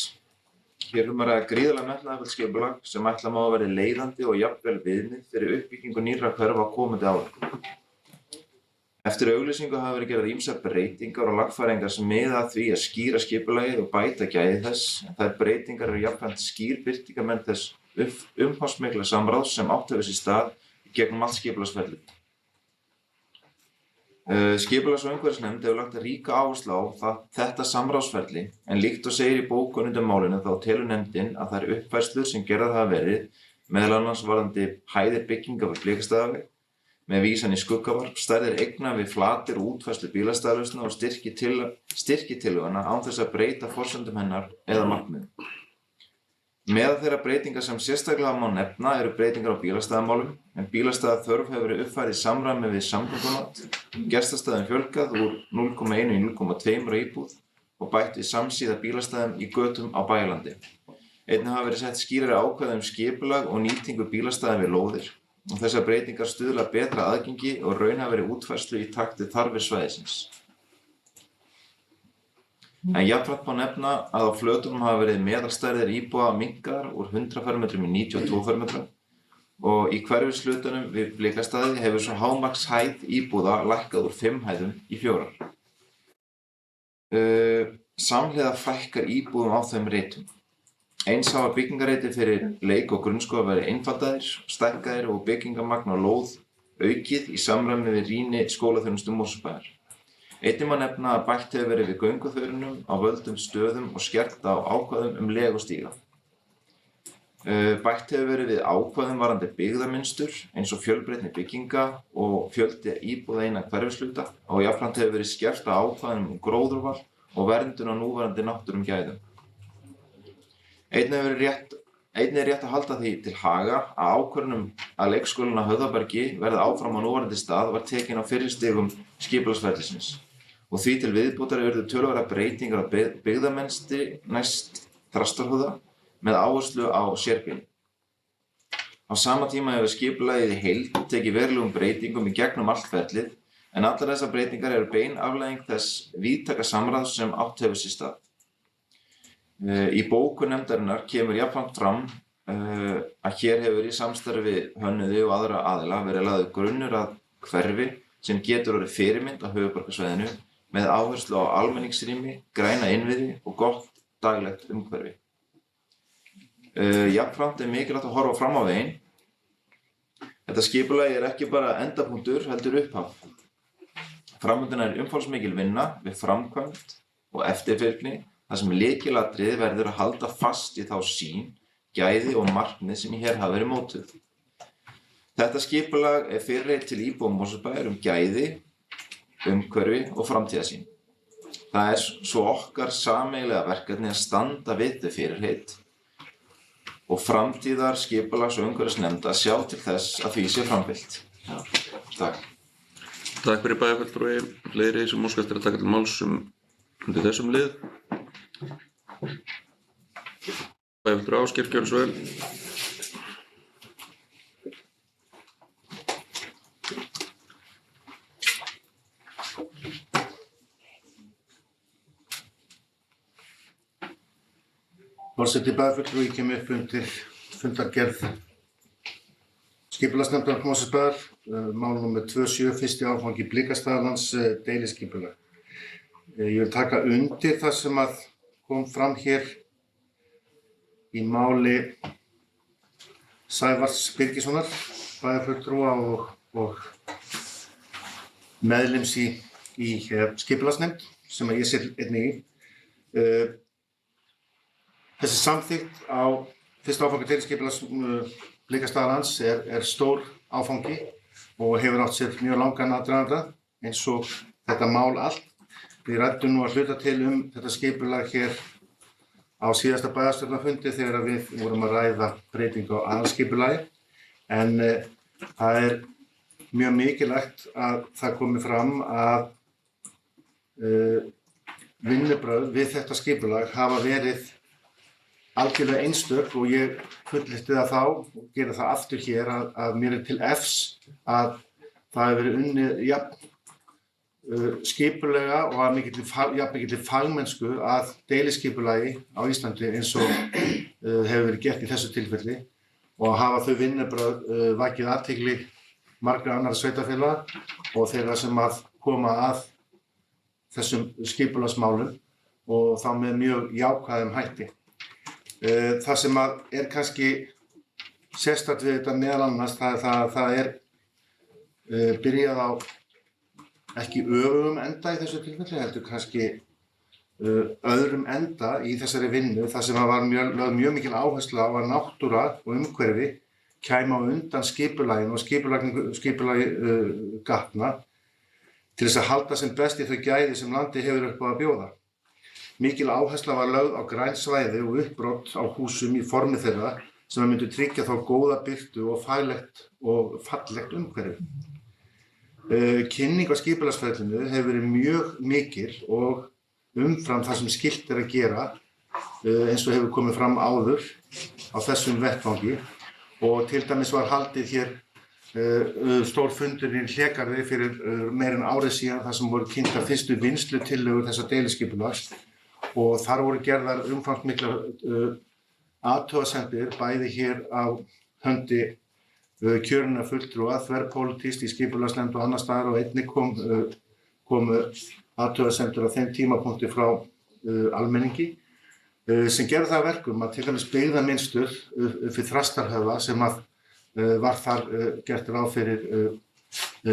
Hér að ræða gríðarlega metnaðarfullt skipulag sem ætla má að vera leiðandi og jafnvel viðmið fyrir uppbyggingu nýrra hverfa á komandi árum. Eftir auglýsingu hafa verið gerðar ýmsar breytingar og lagfæringar sem miða að því að skýra skipulagið og bæta gæði þess, en þær breytingar eru jafnframt skýr birtingarmynd þess umfangsmikla samráðs sem átt hefur sér stað í gegnum allt skipulagsferlið. Skipulags- og umhverfisnefnd hefur lagt ríka áherslu á þetta samráðsferli, en líkt og segir í bókun undir málinu þá telur nefndin að þær uppfærslur sem gerðar hafa verið, meðal annars varðandi hæðir bygginga við Blikastaðaveg, með vísan í skuggavarp, stærðir eigna við flatir og útfærslu bílastæðalausna og styrki tillöguna án þess að breyta forsendum hennar eða markmiðum. Meðal þeirra breytingar sem sérstaklega má nefna eru breytingar á bílastæðamálum, en bílastæðaþörf hefur verið uppfærð í samræmi við samgöngumat, gestastæðum fjölgað úr 0,1 í 0,2 íbúð og bætt við samsíða bílastæðum í götum á Bæjarlandi. Einnig hafa verið sett skýrari ákvæði skipulag og nýtingu bílastæða við lóðir og þessar breytingar stuðla betra aðgengi og raunhafa verið útfærslu í takt við þarfir svæðisins. En jafnframt má nefna að á flötunum hafa verið meðalstærðir íbúða minnkaðar úr 100 fermetrum í 92 fermetra og í hverfishlutanum við Blikastaði hefur svo hámarkshæð íbúða lækkað úr 5 hæðum í 4. Samhliða fækkar íbúðum á þeim reitum. Eins hafa byggingarreiti fyrir leik- og grunnskóla verið einfaldaðir, stækkaðir og byggingamagn á lóð aukið í samræmi við rýni skólaþjónustu Mosfellsbæjar. Einnig má nefna að bætt hefur verið við gönguþörunum á völdum stöðum og skerpt á ákvæðum legustíga. Bætt hefur verið við ákvæðum varðandi byggðamynstur eins og fjölbreytni bygginga og fjöldi íbúða innan hverfishluta og jafnframt hefur verið skerpt á ákvæðum gróðurval og verndun á núverandi náttúrum gæðum. Einnig er rétt að halda því til haga að ákvörðun að leikskólinn á Höfðabergi verði áfram á núverandi stað var tekin á fyrri stigum skipulagsferlisins og því til viðbótar urðu töluverðar breytingar á byggðamynstri næst Þrastarhöfða með áherslu á sérbýli. Á sama tíma hefur skipulagið í heild tekið verulegum breytingum í gegnum allt ferlið, en allar þessar breytingar eru bein afleiðing þess víðtæka samráðs sem átt hefur sér stað. Í bókun nefndarinnar kemur jafnframt fram að hér hefur í samstarfi hönnuði og aðra aðila verið lagður grunnur að hverfi sem getur orðið fyrirmynd á höfuðborgarsvæðinu með áherslu á almenningsrými, græna innviði og gott daglegt umhverfi. Jafnframt mikilvægt að horfa fram á veginn. Þetta skipulagi ekki bara endapunktur heldur upphaf. Framundan umfangsmikil vinna við framkvæmd og eftirfylgni þar sem lykilatriði verður að halda fast í þá sýn, gæði og markmið sem hér hafa verið mótuð. Þetta skipulag fyrirheit til íbúa Mosfellsbæjar gæði, umhverfi og framtíðarsýn. Það svo okkar sameiginlega verkefni að standa við þau fyrirheit og framtíðar skipulags- og umhverfisnefnd að sjá til þess að því sé framfylgt. Takk. Takk fyrir bæjarfulltrúi. Fleiri sem óska eftir að taka til máls undir þessum lið. Bæjarfulltrúi Ásgeir, gjörðu svo vel. Forseti bæjarfulltrúi kemur upp undir fundargerð skipulagsnefndar Mosfellsbæjar, mál númer 27, fyrsti áfangi Blikastaðalands deiliskipulag. Ég vil taka undir það sem að kom fram hér í máli Sævars Birgissonar, bæjarfulltrúa og meðlims í skipulagsnefnd sem ég sit einnig í. Þessi samþykkt á fyrsta áfangi deiliskipulags Blikastaðalands stór áfangi og hefur átt sér mjög langan aðdraganda eins og þetta mál allt. Við ræddum nú að hluta til þetta skipulag hér á síðasta bæjarstjórnarfundi þegar við vorum að ræða breytingu á aðalskipulagi, en það mjög mikilvægt að það komi fram að vinnubrögð við þetta skipulag hafa verið algjörlega einstök og ég fullyrti það þá og gera það aftur hér að mér til efs að það hefur verið unnið skipulega og að mikilli fagmennsku að deiliskipulagi á Íslandi eins og hefur verið gert í þessu tilfelli og hafa þau vinnubrögð vakið athygli margra annarra sveitarfélaga og þeirra sem að koma að þessum skipulagsmálum og þá með mjög jákvæðum hætti. Það sem kannski sérstakt við þetta meðal annars, það byrjað á ekki öfugum enda í þessu tilfelli, heldur kannski öðrum enda í þessari vinnu, þar sem var lögð mjög mikil áhersla á að náttúra og umhverfi kæmi á undan skipulaginu og skipulagi gatna til þess að halda sem best í þau gæði sem landið hefur upp á að bjóða. Mikil áhersla var lögð á græn svæði og uppbrot á húsum í formi þeirra sem myndu tryggja þá góða birtu og faglegt og fallegt umhverfi. Kynning á skipulagsferlinu hefur verið mjög mikil og umfram það sem skylt að gera eins og hefur komið fram áður á þessum vettvangi og til dæmis var haldið hér stór fundur í Hlégarði fyrir meira en árið síðan þar sem voru kynntar fyrstu vinnslutillögur þessa deiliskipulags og þar voru gerðar umfangsmiklar athugasemdir bæði hér á höndi kjörinna fulltrúa, þverpólitískt í skipulagsnefnd og annars staðar og einnig komu athugasemdir á þeim tímapunkti frá almenningi sem gerði það að verkum að til dæmis byggðamynstur fyrir Þrastarhöfða sem að var þar gert ráð fyrir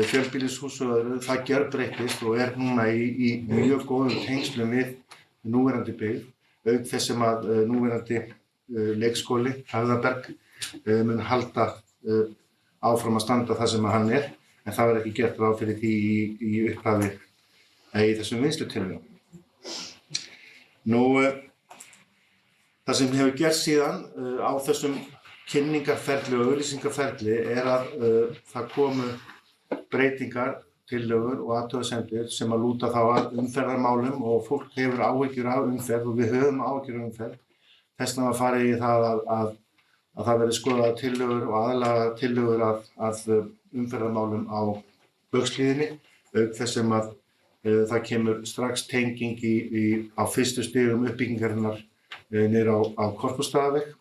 fjölbýlishús og öðru, það gjörbreyttist og núna í mjög góðum tengslum við núverandi byggð, auk þess sem að núverandi leikskóli, Höfðaberg, mun halda áfram að standa það sem hann en það var ekki gert ráð fyrir því í upphafi í þessum vinnslutillögum. Það sem hefur gerst síðan á þessum kynningarferli og auglýsingarferli að það komu breytingar, tillögur og athugasemdir sem að lúta þá að umferðarmálum og fólk hefur áhyggjur af umferð og við höfum áhyggjur af umferð. Þess vegna var farið í það að það verði skoðað tillögur og aðlaga tillögur að umferðarmálum á Baugshlíðinni, auk þess sem að það kemur strax tenging á fyrstu stigum uppbyggingarinnar niður á Korpúlsstaðaveg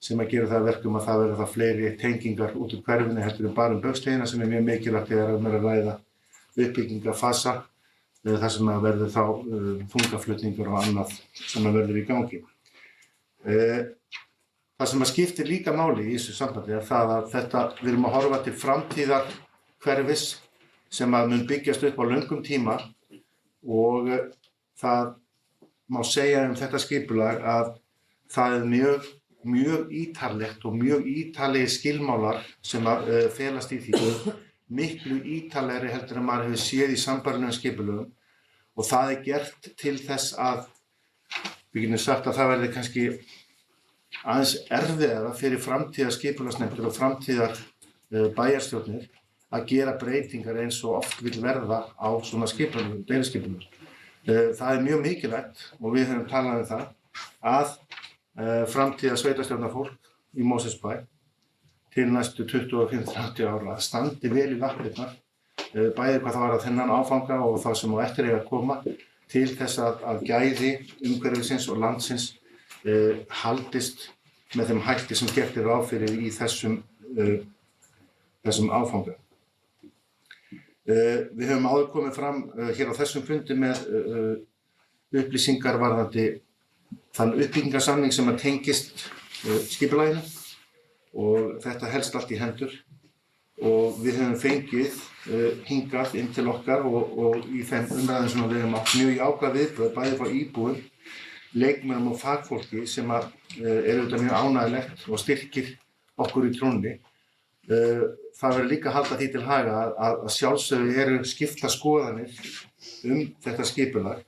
sem að gera það að verkum að það verður það fleiri tengingar út úr hverfinu heldur en bara Baugstegina sem er mjög mikilvægt þegar að ræða uppbyggingafasa þar sem að verður þá þungaflutningur og annað sem að verður í gangi. Það sem að skiptir líka máli í þessu sambandi er það að við erum að horfa til framtíðar hverfis sem að mun byggjast upp á löngum tíma og það má segja þetta skipulag að það er mjög ítarlegt og mjög ítarlegir skilmálar sem að felast í því, miklu ítarlegri heldur en maður hefur séð í sambærilegum skipulagum og það er gert til þess að við getum sagt að það verði kannski aðeins erfiðara fyrir framtíðar skipulagsnefndir og framtíðar bæjarstjórnir að gera breytingar eins og oft vill verða á svona skipulagum, deiliskipulagum. Það er mjög mikilvægt og við höfum talað um það að framtíðar sveitarstjórnarfólk í Mosfellsbæ til næstu 25-30 ára standi vel í lappirnar, bæði hvað það var að þennan áfanga og það sem á eftir eiga að koma til þess að gæði umhverfisins og landsins haldist með þeim hætti sem gert er ráð fyrir í þessum áfanga. Við höfum áður komið fram hér á þessum fundi með upplýsingar varðandi þann uppbyggingarsamning sem að tengist skipulaginu og þetta helst allt í hendur og við höfum fengið hingað inn til okkar og í þeim umræðum sem við höfum átt mjög jákvæð viðbrögð bæði frá íbúum, leikmönnum og fagfólki sem er auðvitað mjög ánægjulegt og styrkir okkur í trúnni. Það verður líka að halda því til haga að sjálfsögðu eru skiptar skoðanir þetta skipulag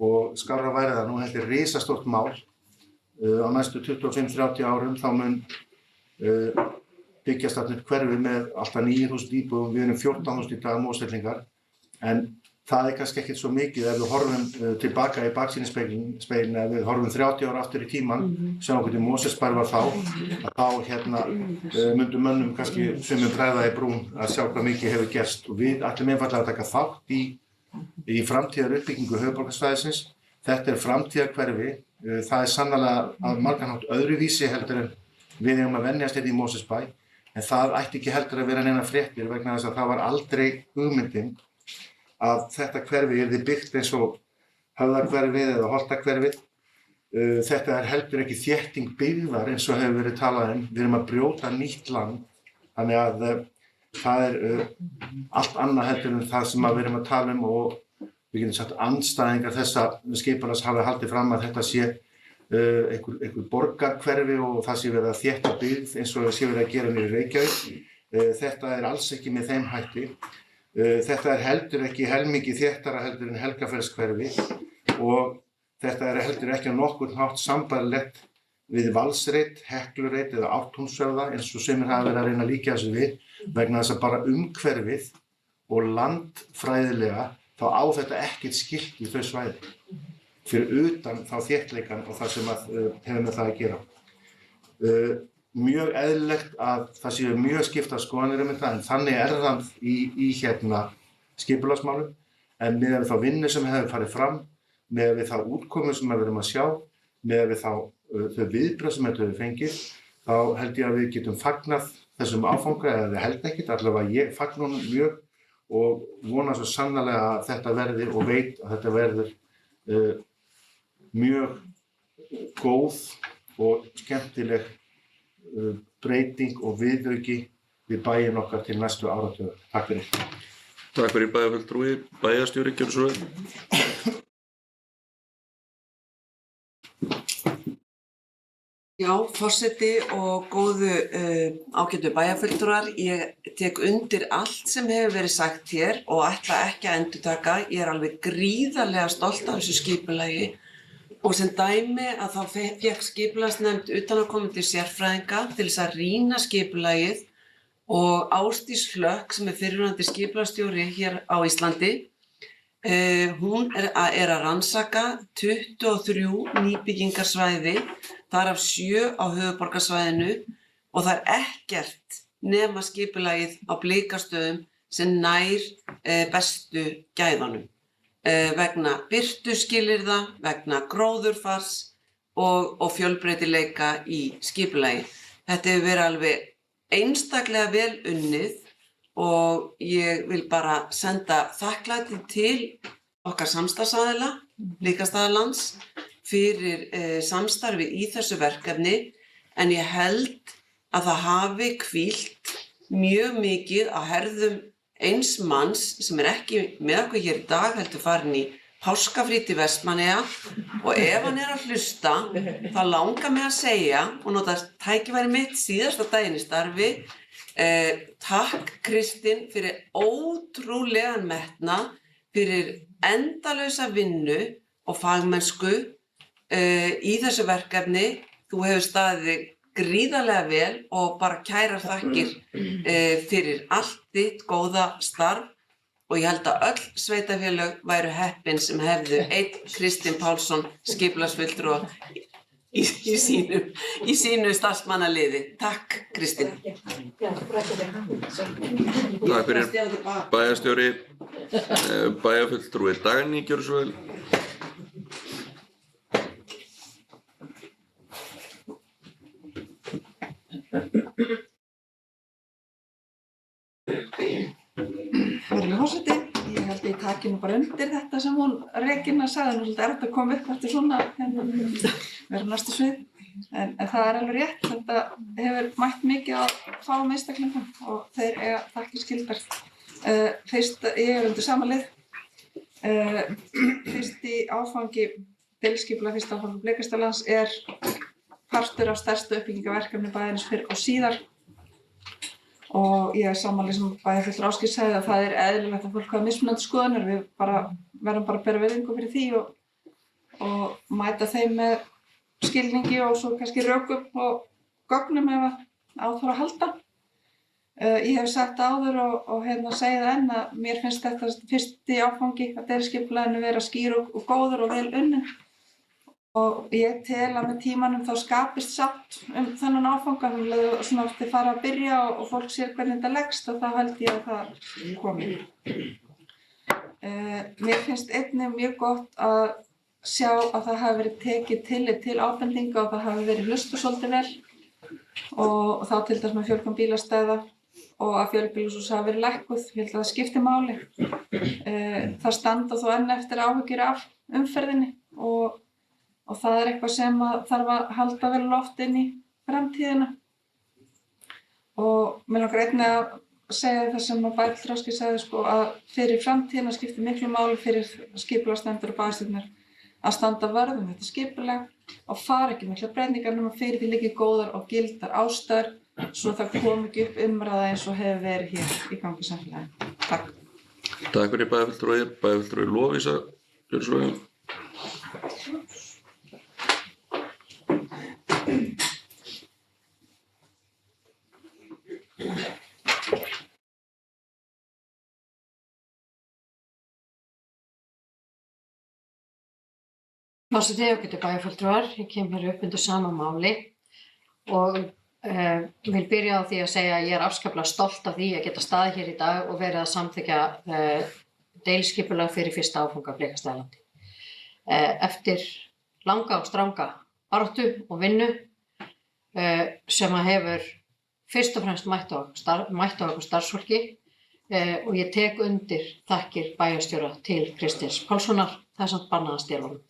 og skárra væri það nú þetta er risastórt mál á næstu 25-30 árum þá mun byggjast þarna upp hverfi með alltaf 9.000 íbúðum, við erum 14.000 í dag Mosfellingar en það er kannski ekkert svo mikið ef við horfum tilbaka í baksýnisspegilinn ef við horfum 30 ára aftur í tíman sem okkur til Mosfellsbær var þá myndu mönnum kannski sumum bregða í brún að sjá hvað mikið hefur gerst og við ætlum einfaldlega að taka þátt í framtíðar uppbyggingu höfuðborgarsvæðisins. Þetta er framtíðarhverfi, það er sannarlega að margan hátt öðruvísi heldur en við eigum að venjast hérna í Mosfellsbæ en það ætti ekki heldur að vera neina fréttir vegna þess að það var aldrei hugmyndin að þetta hverfi yrði byggt eins og Höfðahverfið eða Holtahverfið. Þetta er heldur ekki þétting byggðar eins og hefur verið talað um. Við erum að brjóta nýtt land, þannig að það er allt annað heldur en það sem við erum að tala um og við getum sagt andstæðingar þessa skipulags hafa haldið fram að þetta sé einhver borgarhverfi og það sé verið að þétta byggð eins og það sé verið að gera niður í Reykjavík. Þetta er alls ekki með þeim hætti. Þetta er heldur ekki helmingi þéttara heldur en Helgafells-hverfi og þetta er heldur ekki á nokkurn hátt sambærilegt við Valsreit, Heklureit eða Ártúnshöfða eins og sumir hafa verið að reyna að líkja þessu við vegna þess að bara umhverfið og landfræðilega þá á þetta ekkert skylt í þau svæði fyrir utan þá þéttleikan og það sem hefur með það að gera. Mjög eðlilegt að það séu mjög skiptar skoðanir þetta en þannig er það í skipulagsmálum en miðað við þá vinnu sem hefur farið fram, miðað við þá útkomu sem við erum að sjá, miðað við þau viðbrögð sem þetta hefur fengið, þá held ég að við getum fagnað þessum áfanga eða við held ekkert, allavega ég fagna honum mjög og vona svo sannarlega að þetta verði og veit að þetta verður mjög góð og skemmtileg breyting og viðauki við bæinn okkar til næstu áratuga. Takk fyrir. Takk fyrir bæjarfulltrúi, bæjarstjóri, gjörðu svo vel. Já, forseti og góðu ágætu bæjarfulltrúar, ég tek undir allt sem hefur verið sagt hér og ætla ekki að endurtaka. Ég er alveg gríðarlega stolt af þessu skipulagi og sem dæmi að þá fékk skipulagsnefnd utanaðkomandi sérfræðinga til þess að rýna skipulagið og Ásdís Hlökk sem er fyrrverandi skipulagsstjóri hér á Íslandi. Hún er að rannsaka 23 nýbyggingarsvæði, þar af 7 á höfuðborgarsvæðinu og það er ekkert nema skipulagið á Blikastöðum sem nær bestu gæðunum. Vegna birtuskilyrða, vegna gróðurfars, og fjölbreytileika í skipulagi. Þetta hefur verið alveg einstaklega vel unnið og ég vil bara senda þakklæti til okkar samstarfsaðila, Blikastaðalands, fyrir samstarfi í þessu verkefni, en ég held að það hafi hvílt mjög mikið á herðum eins manns sem ekki með okkur hér í dag, heldur farin í páskafrí til Vestmannaeyja, og ef hann að hlusta, þá langar mig að segja og nota tækifæri mitt síðasta daginn í starfi, takk Kristín fyrir ótrúlegan metnað, fyrir endalausa vinnu og fagmennsku í þessu verkefni. Þú hefur staðið þig gríðarlega vel og bara kærar þakkir fyrir allt þitt góða starf, og ég held að öll sveitarfélög væru heppin sem hefðu einn Kristinn Pálsson skipulagsfulltrúa í sínu starfsmannaliði. Takk Kristín. Takk fyrir bæjarstjóri, bæjarfulltrúi Dagný, gjörðu svo vel. Virðulegur forseti, ég held að ég taki nú bara undir þetta sem hún Regína sagði, nú svolítið erfitt að koma upp eftir svona vera næstu svið, en það er alveg rétt, þetta hefur mætt mikið á fáum einstaklingum og þeir eiga þakkir skildar. Fyrst, ég undir sama lið, fyrsti áfangi deiliskipulag, fyrsti áfangi Blikastaðalands partur af stærstu uppbyggingarverkefni bæjarins fyrr og síðar. Og ég samanlega sem bæjarfulltrúi Ásgeir sagði að það eðlilegt að fólk hafa mismunandi skoðanir. Við verðum bara að bera virðingu fyrir því og mæta þeim með skilningi og svo kannski rökum og gögnum ef á þarf að halda. Ég hef sagt áður og segi það enn að mér finnst þetta fyrsti áfangi að deiliskipulaginu vera skýr og góður og vel unnin. Og ég tel að með tímanum þá skapist sátt þennan áfanga, svona oft fara að byrja og fólk sér hvernig þetta leggst og þá held ég að það komi. Mér finnst einnig mjög gott að sjá að það hafi verið tekið tillit til ábendinga og það hafi verið hlustað svolítið vel og þá til dæmis með fjölgun bílastæða og að fjölbýlishús hafi verið lækkuð. Ég held að það skipti máli. Það standa þó enn eftir áhyggjur af umferðinni og það eitthvað sem þarf að halda vel loft inn í framtíðina. Og mér langar einnig að segja það sem að bæjarfulltrúi Ásgeir sagði að fyrir framtíðina skiptir miklu máli fyrir skipulagsnefndir og bæjarstjórnir að standa vörð um þetta skipulag og fara ekki miklar breytingar nema fyrir því liggi góðar og gildar ástæður svo það komi ekki upp umræða eins og hefur verið hér í gangi í samfélaginu. Takk. Takk fyrir bæjarfulltrúi Lovísa, gjörðu svo vel. Forseti og bæjarfulltrúar, ég kem hér upp undir sama máli og vil byrja á því að segja að ég afskaplega stolt af því að geta staðið hér í dag og verið að samþykkja deiliskipulag fyrir fyrsta áfanga Blikastaðalandi. Eftir langa og stranga baráttu og vinnu sem að hefur fyrst og fremst mætt á okkur starfsfólki og ég tek undir þakkir bæjarstjóra til Kristins Pálssonar, það er samt bannað að stela honum.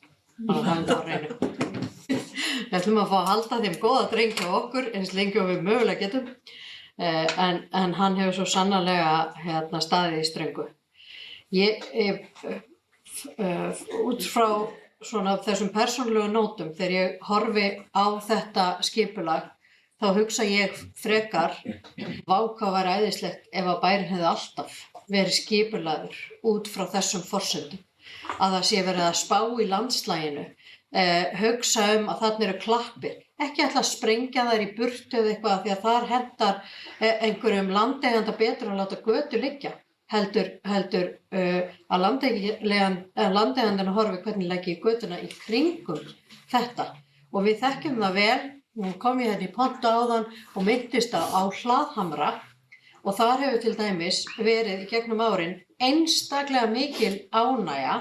Við ætlum að fá að halda þeim góða dreng hjá okkur eins lengi og við mögulega getum en hann hefur svo sannarlega staðið í ströngu. Út frá svona þessum persónulegu nótum þegar ég horfi á þetta skipulag þá hugsa ég frekar hvað væri æðislegt ef að bærinn hefði alltaf verið skipulagður út frá þessum forsendum. Að það sé verið að spá í landslaginu, hugsa að þarna eru klappir, ekki ætla að sprengja þær í burtu eða eitthvað því að þar hentar einhverjum landeiganda betur að láta götu liggja, heldur að landeigandinn horfi hvernig leggi götuna í kringum þetta. Og við þekkjum það vel, nú kom ég hérna í pontu áðan og minntist á Hlaðhamra og þar hefur til dæmis verið í gegnum árin einstaklega mikil ánægja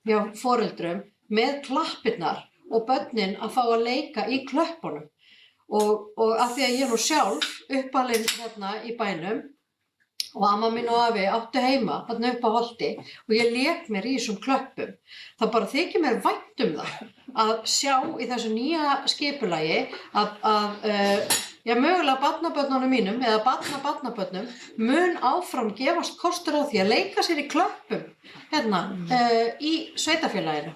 hjá foreldrum með klappirnar og börnin að fá að leika í klöppunum. Og af því að ég er nú sjálf uppalin hérna í bænum og amma mín og afi áttu heima þarna upp á Holti og ég lék mér í þessum klöppum. Það bara þykir mér vænt það að sjá í þessu nýja skipulagi að mögulega barnabörnunum mínum eða barnabörnum mun áfram gefast kostur á því að leika sér í klöppum hérna í sveitafélaginu.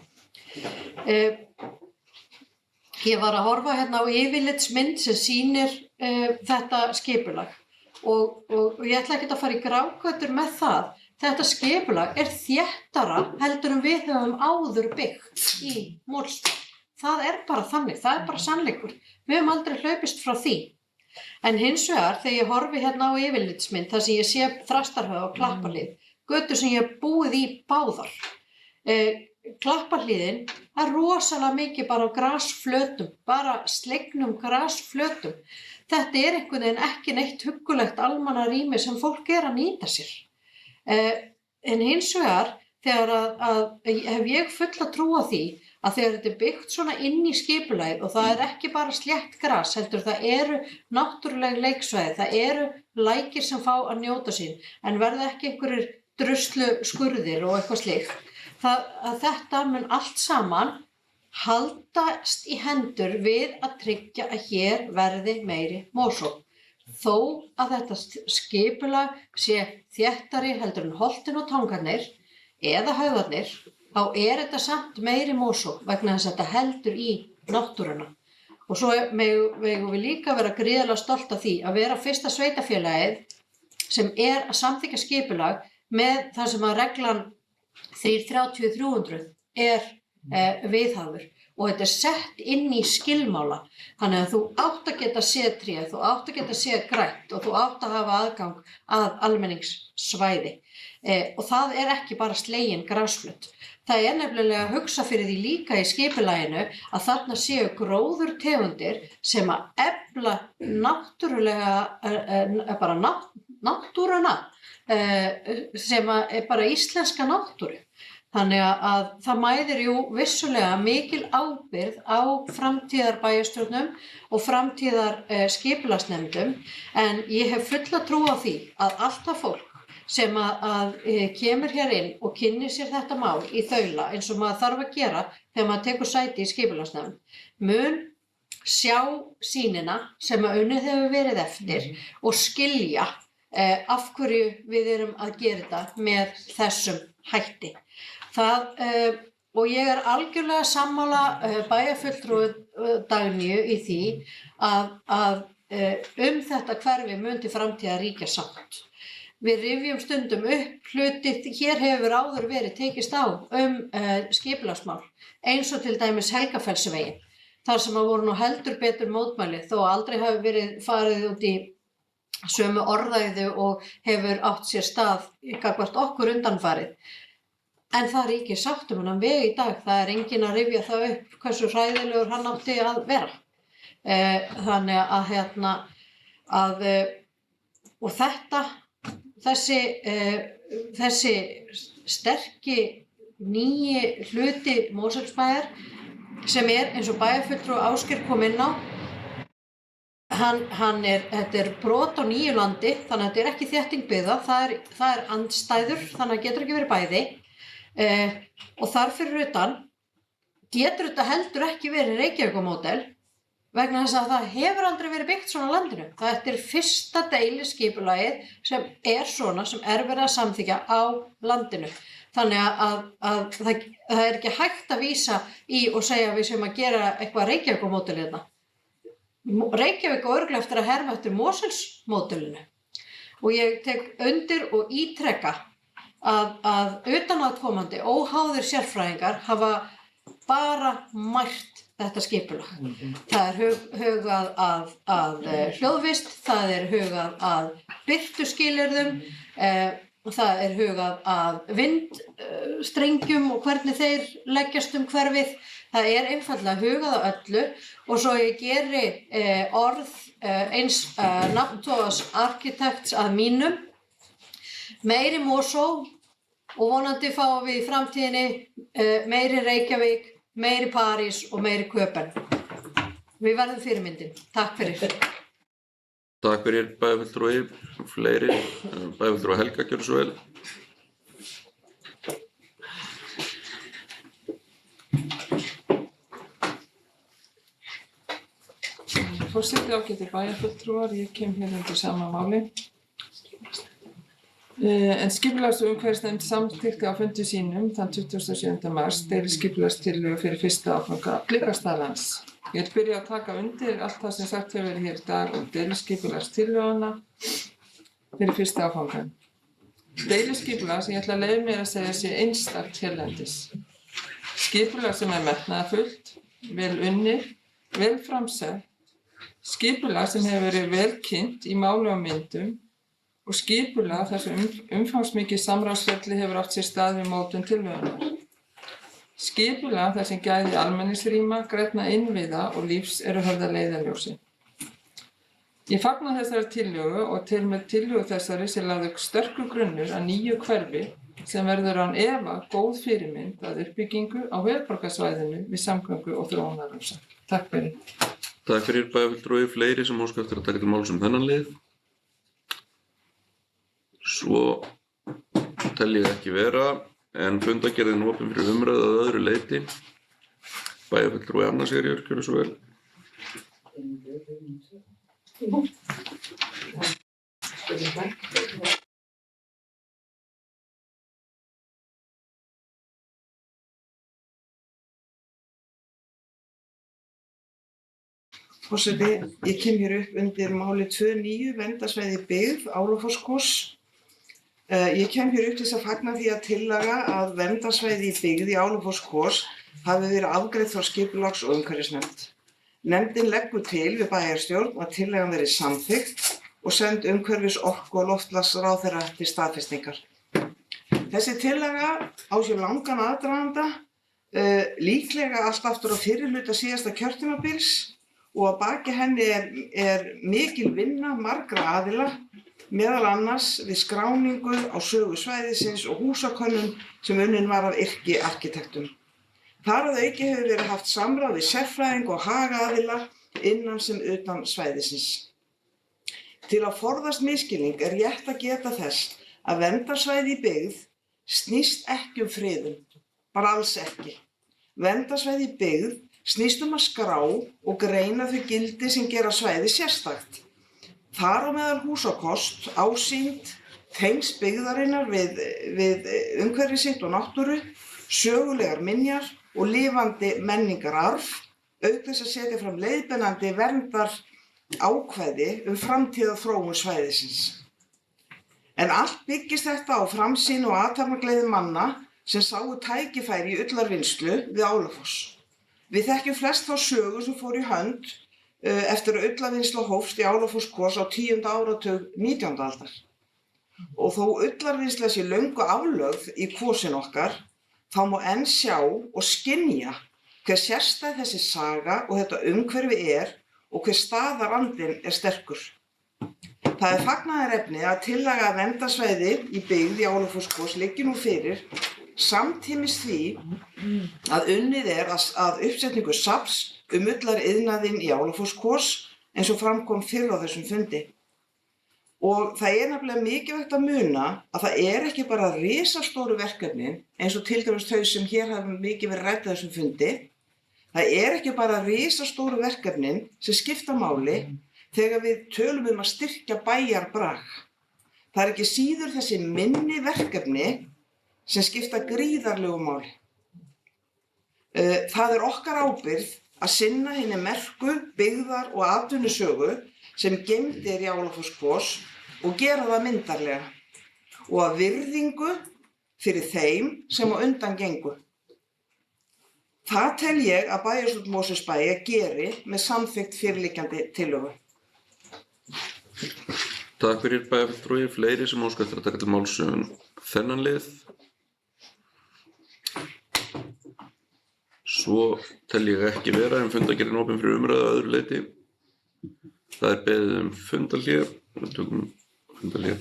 Ég var að horfa hérna á yfirlitsmynd sem sýnir þetta skipulag og ég ætla ekki að fara í grágötur með það. Þetta skipulag þéttara heldur en við höfum áður byggt í Mosfellsbæ. Það bara þannig, það bara sannleikur. Við höfum aldrei hlaupist frá því. En hins vegar þegar ég horfi hérna á yfirlitsmynd þar sem ég sé Þrastarhöfða og Klapparhlíð, götur sem ég hef búið í báðar. Klapparhlíðin rosalega mikið bara á grasflötum, bara slegnum grasflötum. Þetta einhvern veginn ekki neitt huggulegt almannarými sem fólk að nýta sér. En hins vegar þegar hef ég fulla trú á því að þegar þetta byggt svona inn í skipulagið og það ekki bara slétt gras, heldur það eru náttúruleg leiksvæði, það eru lækir sem fá að njóta sín, en verða ekki einhverjir druslu skurðir og eitthvað slíkt. Að þetta mun allt saman haldast í hendur við að tryggja að hér verði meiri mósókn. Þó að þetta skipulag sé þéttari heldur en Holtin og Tangarnir eða Höfðarnir, þá þetta samt meiri mósókn vegna þess að þetta heldur í náttúruna. Og svo megum við líka vera gríðarlega stolt af því að vera fyrsta sveitafélagið sem að samþykkja skipulag með það sem að reglan 3.30.300 viðhafur og þetta sett inn í skilmála. Þannig að þú átt að geta séð tré, þú átt að geta séð grænt og þú átt að hafa aðgang að almenningssvæði. Og það ekki bara slegin grasflöt. Það nefnilega að hugsa fyrir því líka í skipulaginu að þarna séu gróðurtegundir sem að efla náttúrulega, bara náttúruna, sem að bara íslenska náttúru. Þannig að það mæðir vissulega mikil ábyrgð á framtíðarbæjarstjórnum og framtíðar skipulagsnefndum, en ég hef fulla trú á því að allt það fólk sem að kemur hér inn og kynnir sér þetta mál í þaula eins og maður þarf að gera þegar maður tekur sæti í skipulagsnefnd, mun sjá sýnina sem að unnið hefur verið eftir og skilja af hverju við erum að gera þetta með þessum hætti. Og ég algjörlega sammála bæjarfulltrúa Dagnýju í því að þetta hverfi mun til framtíðar ríkja sátt. Við rifjum stundum upp hluti, hér hefur áður verið tekist á skipulagsmál, eins og til dæmis Helgafellsveginn, þar sem að voru nú heldur betur mótmæli, þó aldrei hafi verið farið út í sömu orðræðu og hefur átt sér stað gagnvart okkur undanfarið. En það ríkir sátt þennan veg í dag, það enginn að rifja það upp hversu hræðilegur hann átti að vera. Þannig og þessi sterki nýji hluti Mosfellsbæjar sem eins og bæjarfulltrúi Ásgeir kom inn á, þetta brot á nýju landi, þannig að þetta ekki þétting byggða, það andstæður, þannig að getur ekki verið bæði. Og þar fyrir utan getur þetta heldur ekki verið Reykjavíkurmódel vegna þess að það hefur aldrei verið byggt svona á landinu. Það fyrsta deiliskipulagið sem svona sem verið að samþykkja á landinu. Þannig að það ekki hægt að vísa í og segja að við séum að gera eitthvað Reykjavíkurmódel hérna. Reykjavík og örugglega eftir að herma eftir Mosfellsmódelinu. Og ég tek undir og ítreka að utanaðkomandi óháðir sérfræðingar hafa bara mælt þetta skipulag. Það hugað að hljóðvist, það hugað að birtuskilyrðum, það hugað að vindstrengjum og hvernig þeir leggjast hverfið. Það einfaldlega hugað á öllu og svo ég geri orð eins nafntóðs arkitekts að mínum. Meiri Mosó og vonandi fáum við í framtíðinni meiri Reykjavík meiri París og meiri Köpen. Við verðum fyrirmyndin. Takk fyrir. Takk fyrir bæjarfulltrúi, fleiri, bæjarfulltrúi Helga, gjörðu svo vel. Forseti, ágætir bæjarfulltrúar, ég kem hér undir sama máli. En skipulags- og umhverfisnefnd samþykkti á fundi sínum þann 27. mars deiliskipulagstillögu fyrir fyrsta áfanga Glitnisstaðalands. Ég vil byrja að taka undir allt það sem sagt hefur verið hér í dag um deiliskipulagstillöguna fyrir fyrsta áfangann. Deiliskipulag sem ég ætla að leyfa mér að segja sé einstakt hérlendis. Skipulag sem metnaðarfullt, vel unnið, vel framsett, skipulag sem hefur verið vel kynnt í máli og myndum og skipulag þar sem umfangsmikið samráðsferli hefur átt sér stað við mótun tillögunnar. Skipulag þar sem gæði almenningsrýma, grænna innviða og lífs eru höfð að leiðarljósi. Ég fagna þessari tillögu og til með tillögu þessari sé lagður sterkur grunnur að nýju hverfi sem verður án efa góð fyrirmynd að uppbyggingu á höfuðborgarsvæðinu við samgöngu og þróunarhugsa. Takk fyrir. Takk fyrir bæjarfulltrúi, fleiri sem óska eftir að taka til máls um þennan lið. Svo tel ég ekki vera, en fundargerðin opin fyrir umræðu að öðru leyti. Bæjarfulltrúi Anna Sigríður, gjörðu svo vel. Forseti, ég kem hér upp undir máli 2.9 verndarsvæði byggð Álafossskórs. Ég kem hér upp til þess að fagna því að tillaga að verndarsvæði í byggð í Álafossskórs hafi verið afgreidd frá skipulags- og umhverfisnefnd. Nefndin leggur til við bæjarstjórn að tillagan verði samþykkt og send umhverfis-, orku- og loftslagsráðherra til staðfestingar. Þessi tillaga á sér langan aðdraganda, líklega allt aftur á fyrri hluta síðasta kjörtímabils og að baki henni er mikil vinna margra aðila, meðal annars við skráningu á sögu svæðisins og húsakönnun sem unnin var af yrki arkitektum. Þar að auki hefur verið haft samráð við sérfræðing og hagaðila innan sem utan svæðisins. Til að forðast misskilning er rétt að geta þess að verndarsvæði í byggð snýst ekki um friðun, bara alls ekki. Verndarsvæði í byggð snýst að skrá og greina þau gildi sem gera svæði sérstakt. Þar á meðal húsakost, ásýnd, tengsl byggðarinnar við umhverfi sitt og náttúru, sögulegar minjar og lifandi menningararf, auk þess að setja fram leiðbeinandi verndar ákvæði framtíða þróun svæðisins. En allt byggist þetta á framsýn og athafnagleði manna sem sáu tækifæri í ullarvinnslu við Álafoss. Við þekkjum flest þá sögu sem fór í hönd eftir að ullarvinnsla hófst í Álafossskórs á 10. áratug 19. aldar. Og þó ullarvinnsla sé löngu aflögð í kvosin okkar, þá má enn sjá og skynja hver sérstæð þessi saga og þetta umhverfi og hver staðarandinn sterkur. Það er fagnaðarefni að tillaga að verndarsvæði í byggð í Álafossskórs liggi nú fyrir samtímis því að unnið að uppsetningu safns ullariðnaðinn í Álafossskórs eins og fram kom fyrr á þessum fundi. Og það er nefnilega mikilvægt að muna að það er ekki bara risastóru verkefnin eins og til dæmis þau sem hér hafa mikið verið rædd á þessum fundi. Það er ekki bara risastóru verkefnin sem skipta máli þegar við tölum að styrkja bæjarbrag. Það er ekki síður þessi minni verkefni sem skipta gríðarlegu máli. Það er okkar ábyrgð að sinna hinni merku, byggðar og atvinnusögu sem geymd í Álafossskórs og gera það myndarlega og að virðingu fyrir þeim sem á undan gengu. Það tel ég að bæjarstjórn Mosfellsbæjar geri með samþykkt fyrirliggjandi tillögu. Takk fyrir bæjarfulltrúi, fleiri sem óska eftir að taka til máls um þennan lið. Svo tel ég ekki vera en fundargerðin opin fyrir umræðu að öðru leyti. Það er beðið fundarhlé. Við tökum fundarhlé.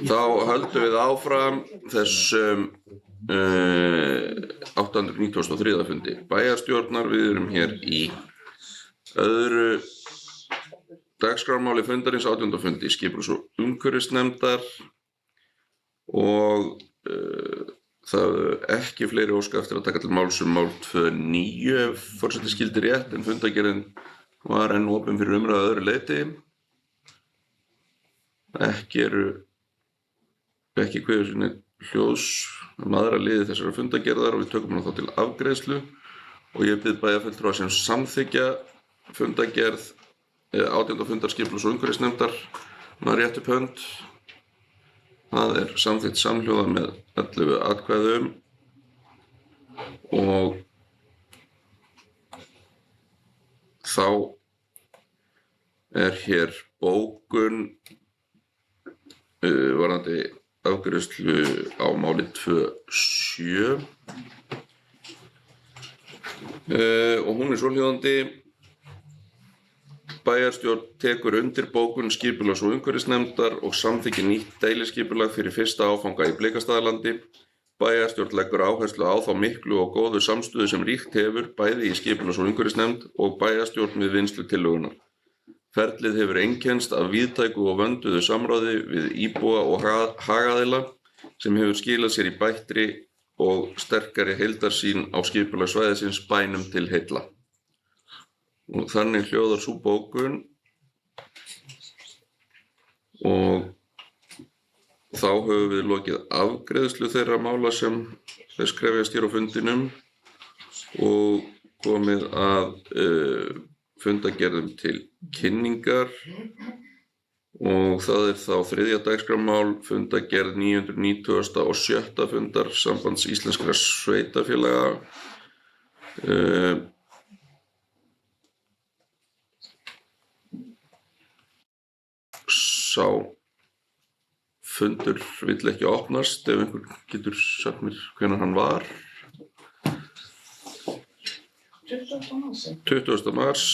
Þá höldum við áfram þessum 893. fundi bæjarstjórnar. Við erum hér í öðru dagskrármáli fundarins 18. fundi skipulags- og umhverfisnefndar og það ekki fleiri óska eftir að taka til máls mál 2.9 ef forseti skildi rétt, en fundargerðin var enn opin fyrir umræðu að öðru leyti. Ekki kveður sinni hljóðs aðra liði þessara fundargerðar og við tökum hana þá til afgreiðslu og ég bið bæjarfulltrúa sem samþykkja fundargerð 18. fundar skipulags- og umhverfisnefndar að rétta upp hönd. Það er samþykkt samhljóða með 11 atkvæðum og þá er hér bókun varðandi afgreiðslu á máli 2.7 og hún er svohljóðandi: Bæjarstjórn tekur undir bókun skipulags- og umhverfisnefndar og samþykkir nýtt deiliskipulag fyrir fyrsta áfanga í Blikastaðalandi. Bæjarstjórn leggur áherslu á þá miklu og góðu samstöðu sem ríkt hefur bæði í skipulags- og umhverfisnefnd og bæjarstjórn við vinnslu tillögunnar. Ferlið hefur einkennst af víðtæku og vönduðu samráði við íbúa og hagaðila sem hefur skilað sér í bættri og sterkari heildarsýn á skipulag svæðisins bænum til heilla. Og þannig hljóðar sú bókun og þá höfum við lokið afgreiðslu þeirra mála sem þess krefjast hér á fundinum og komið að fundargerðum til kynningar og það er þá 3. dagskrármál fundargerð 997. fundar Sambands íslenskra sveitarfélaga. Sá fundur vill ekki opnast ef einhver getur sagt mér hvenær hann var. 20. mars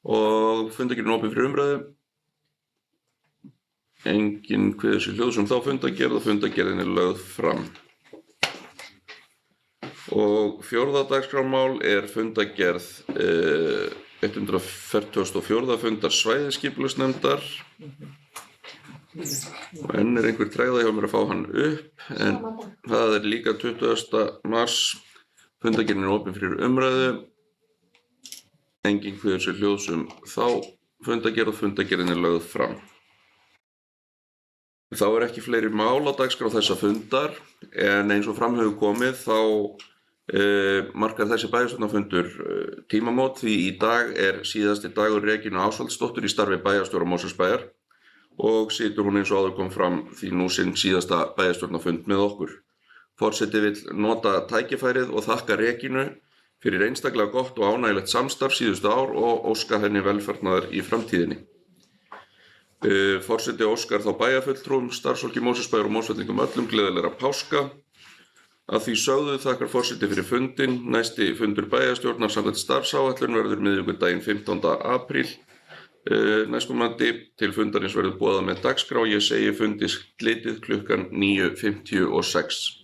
og fundargerðin opin fyrir umræðu. Enginn kveður sér hljóðs þá fundargerð og fundargerðin er lögð fram. Og 4. dagskrármál er fundargerð 144. fundar svæðisskipulagsnefndar. Og enn er einhver tregða hjá mér að fá hann upp, en það er líka 20. mars. Fundargerðin er opin fyrir umræðu. Enginn kveður sér hljóðs þá fundargerð og fundargerðin er lögð fram. Þá er ekki fleiri mál á dagskrá þessa fundar, en eins og fram hefur komið þá markar þessi bæjarstjórnarfundur tímamót því í dag er síðasti dagur Regínu Ásvaldsdóttur í starfi bæjarstjóra Mosfellsbæjar og situr hún eins og áður kom fram því nú sinn síðasta bæjarstjórnarfund með okkur. Forseti vill nota tækifærið og þakka Regínu fyrir einstaklega gott og ánægilegt samstarf síðustu ár og óska henni velfarnaðar í framtíðinni. Forseti óskar þá bæjarfulltrúum, starfsfólki Mosfellsbæjar og Mosfellingum öllum gleðilegra páska. Að því sögðu þakkar forseti fyrir fundinn. Næsti fundur bæjarstjórnar samkvæmt starfsáætlun verður miðvikudaginn 15. apríl næstkomandi. Til fundarins verður boðað með dagskrá. Ég segi fundi slitið klukkan 9:56.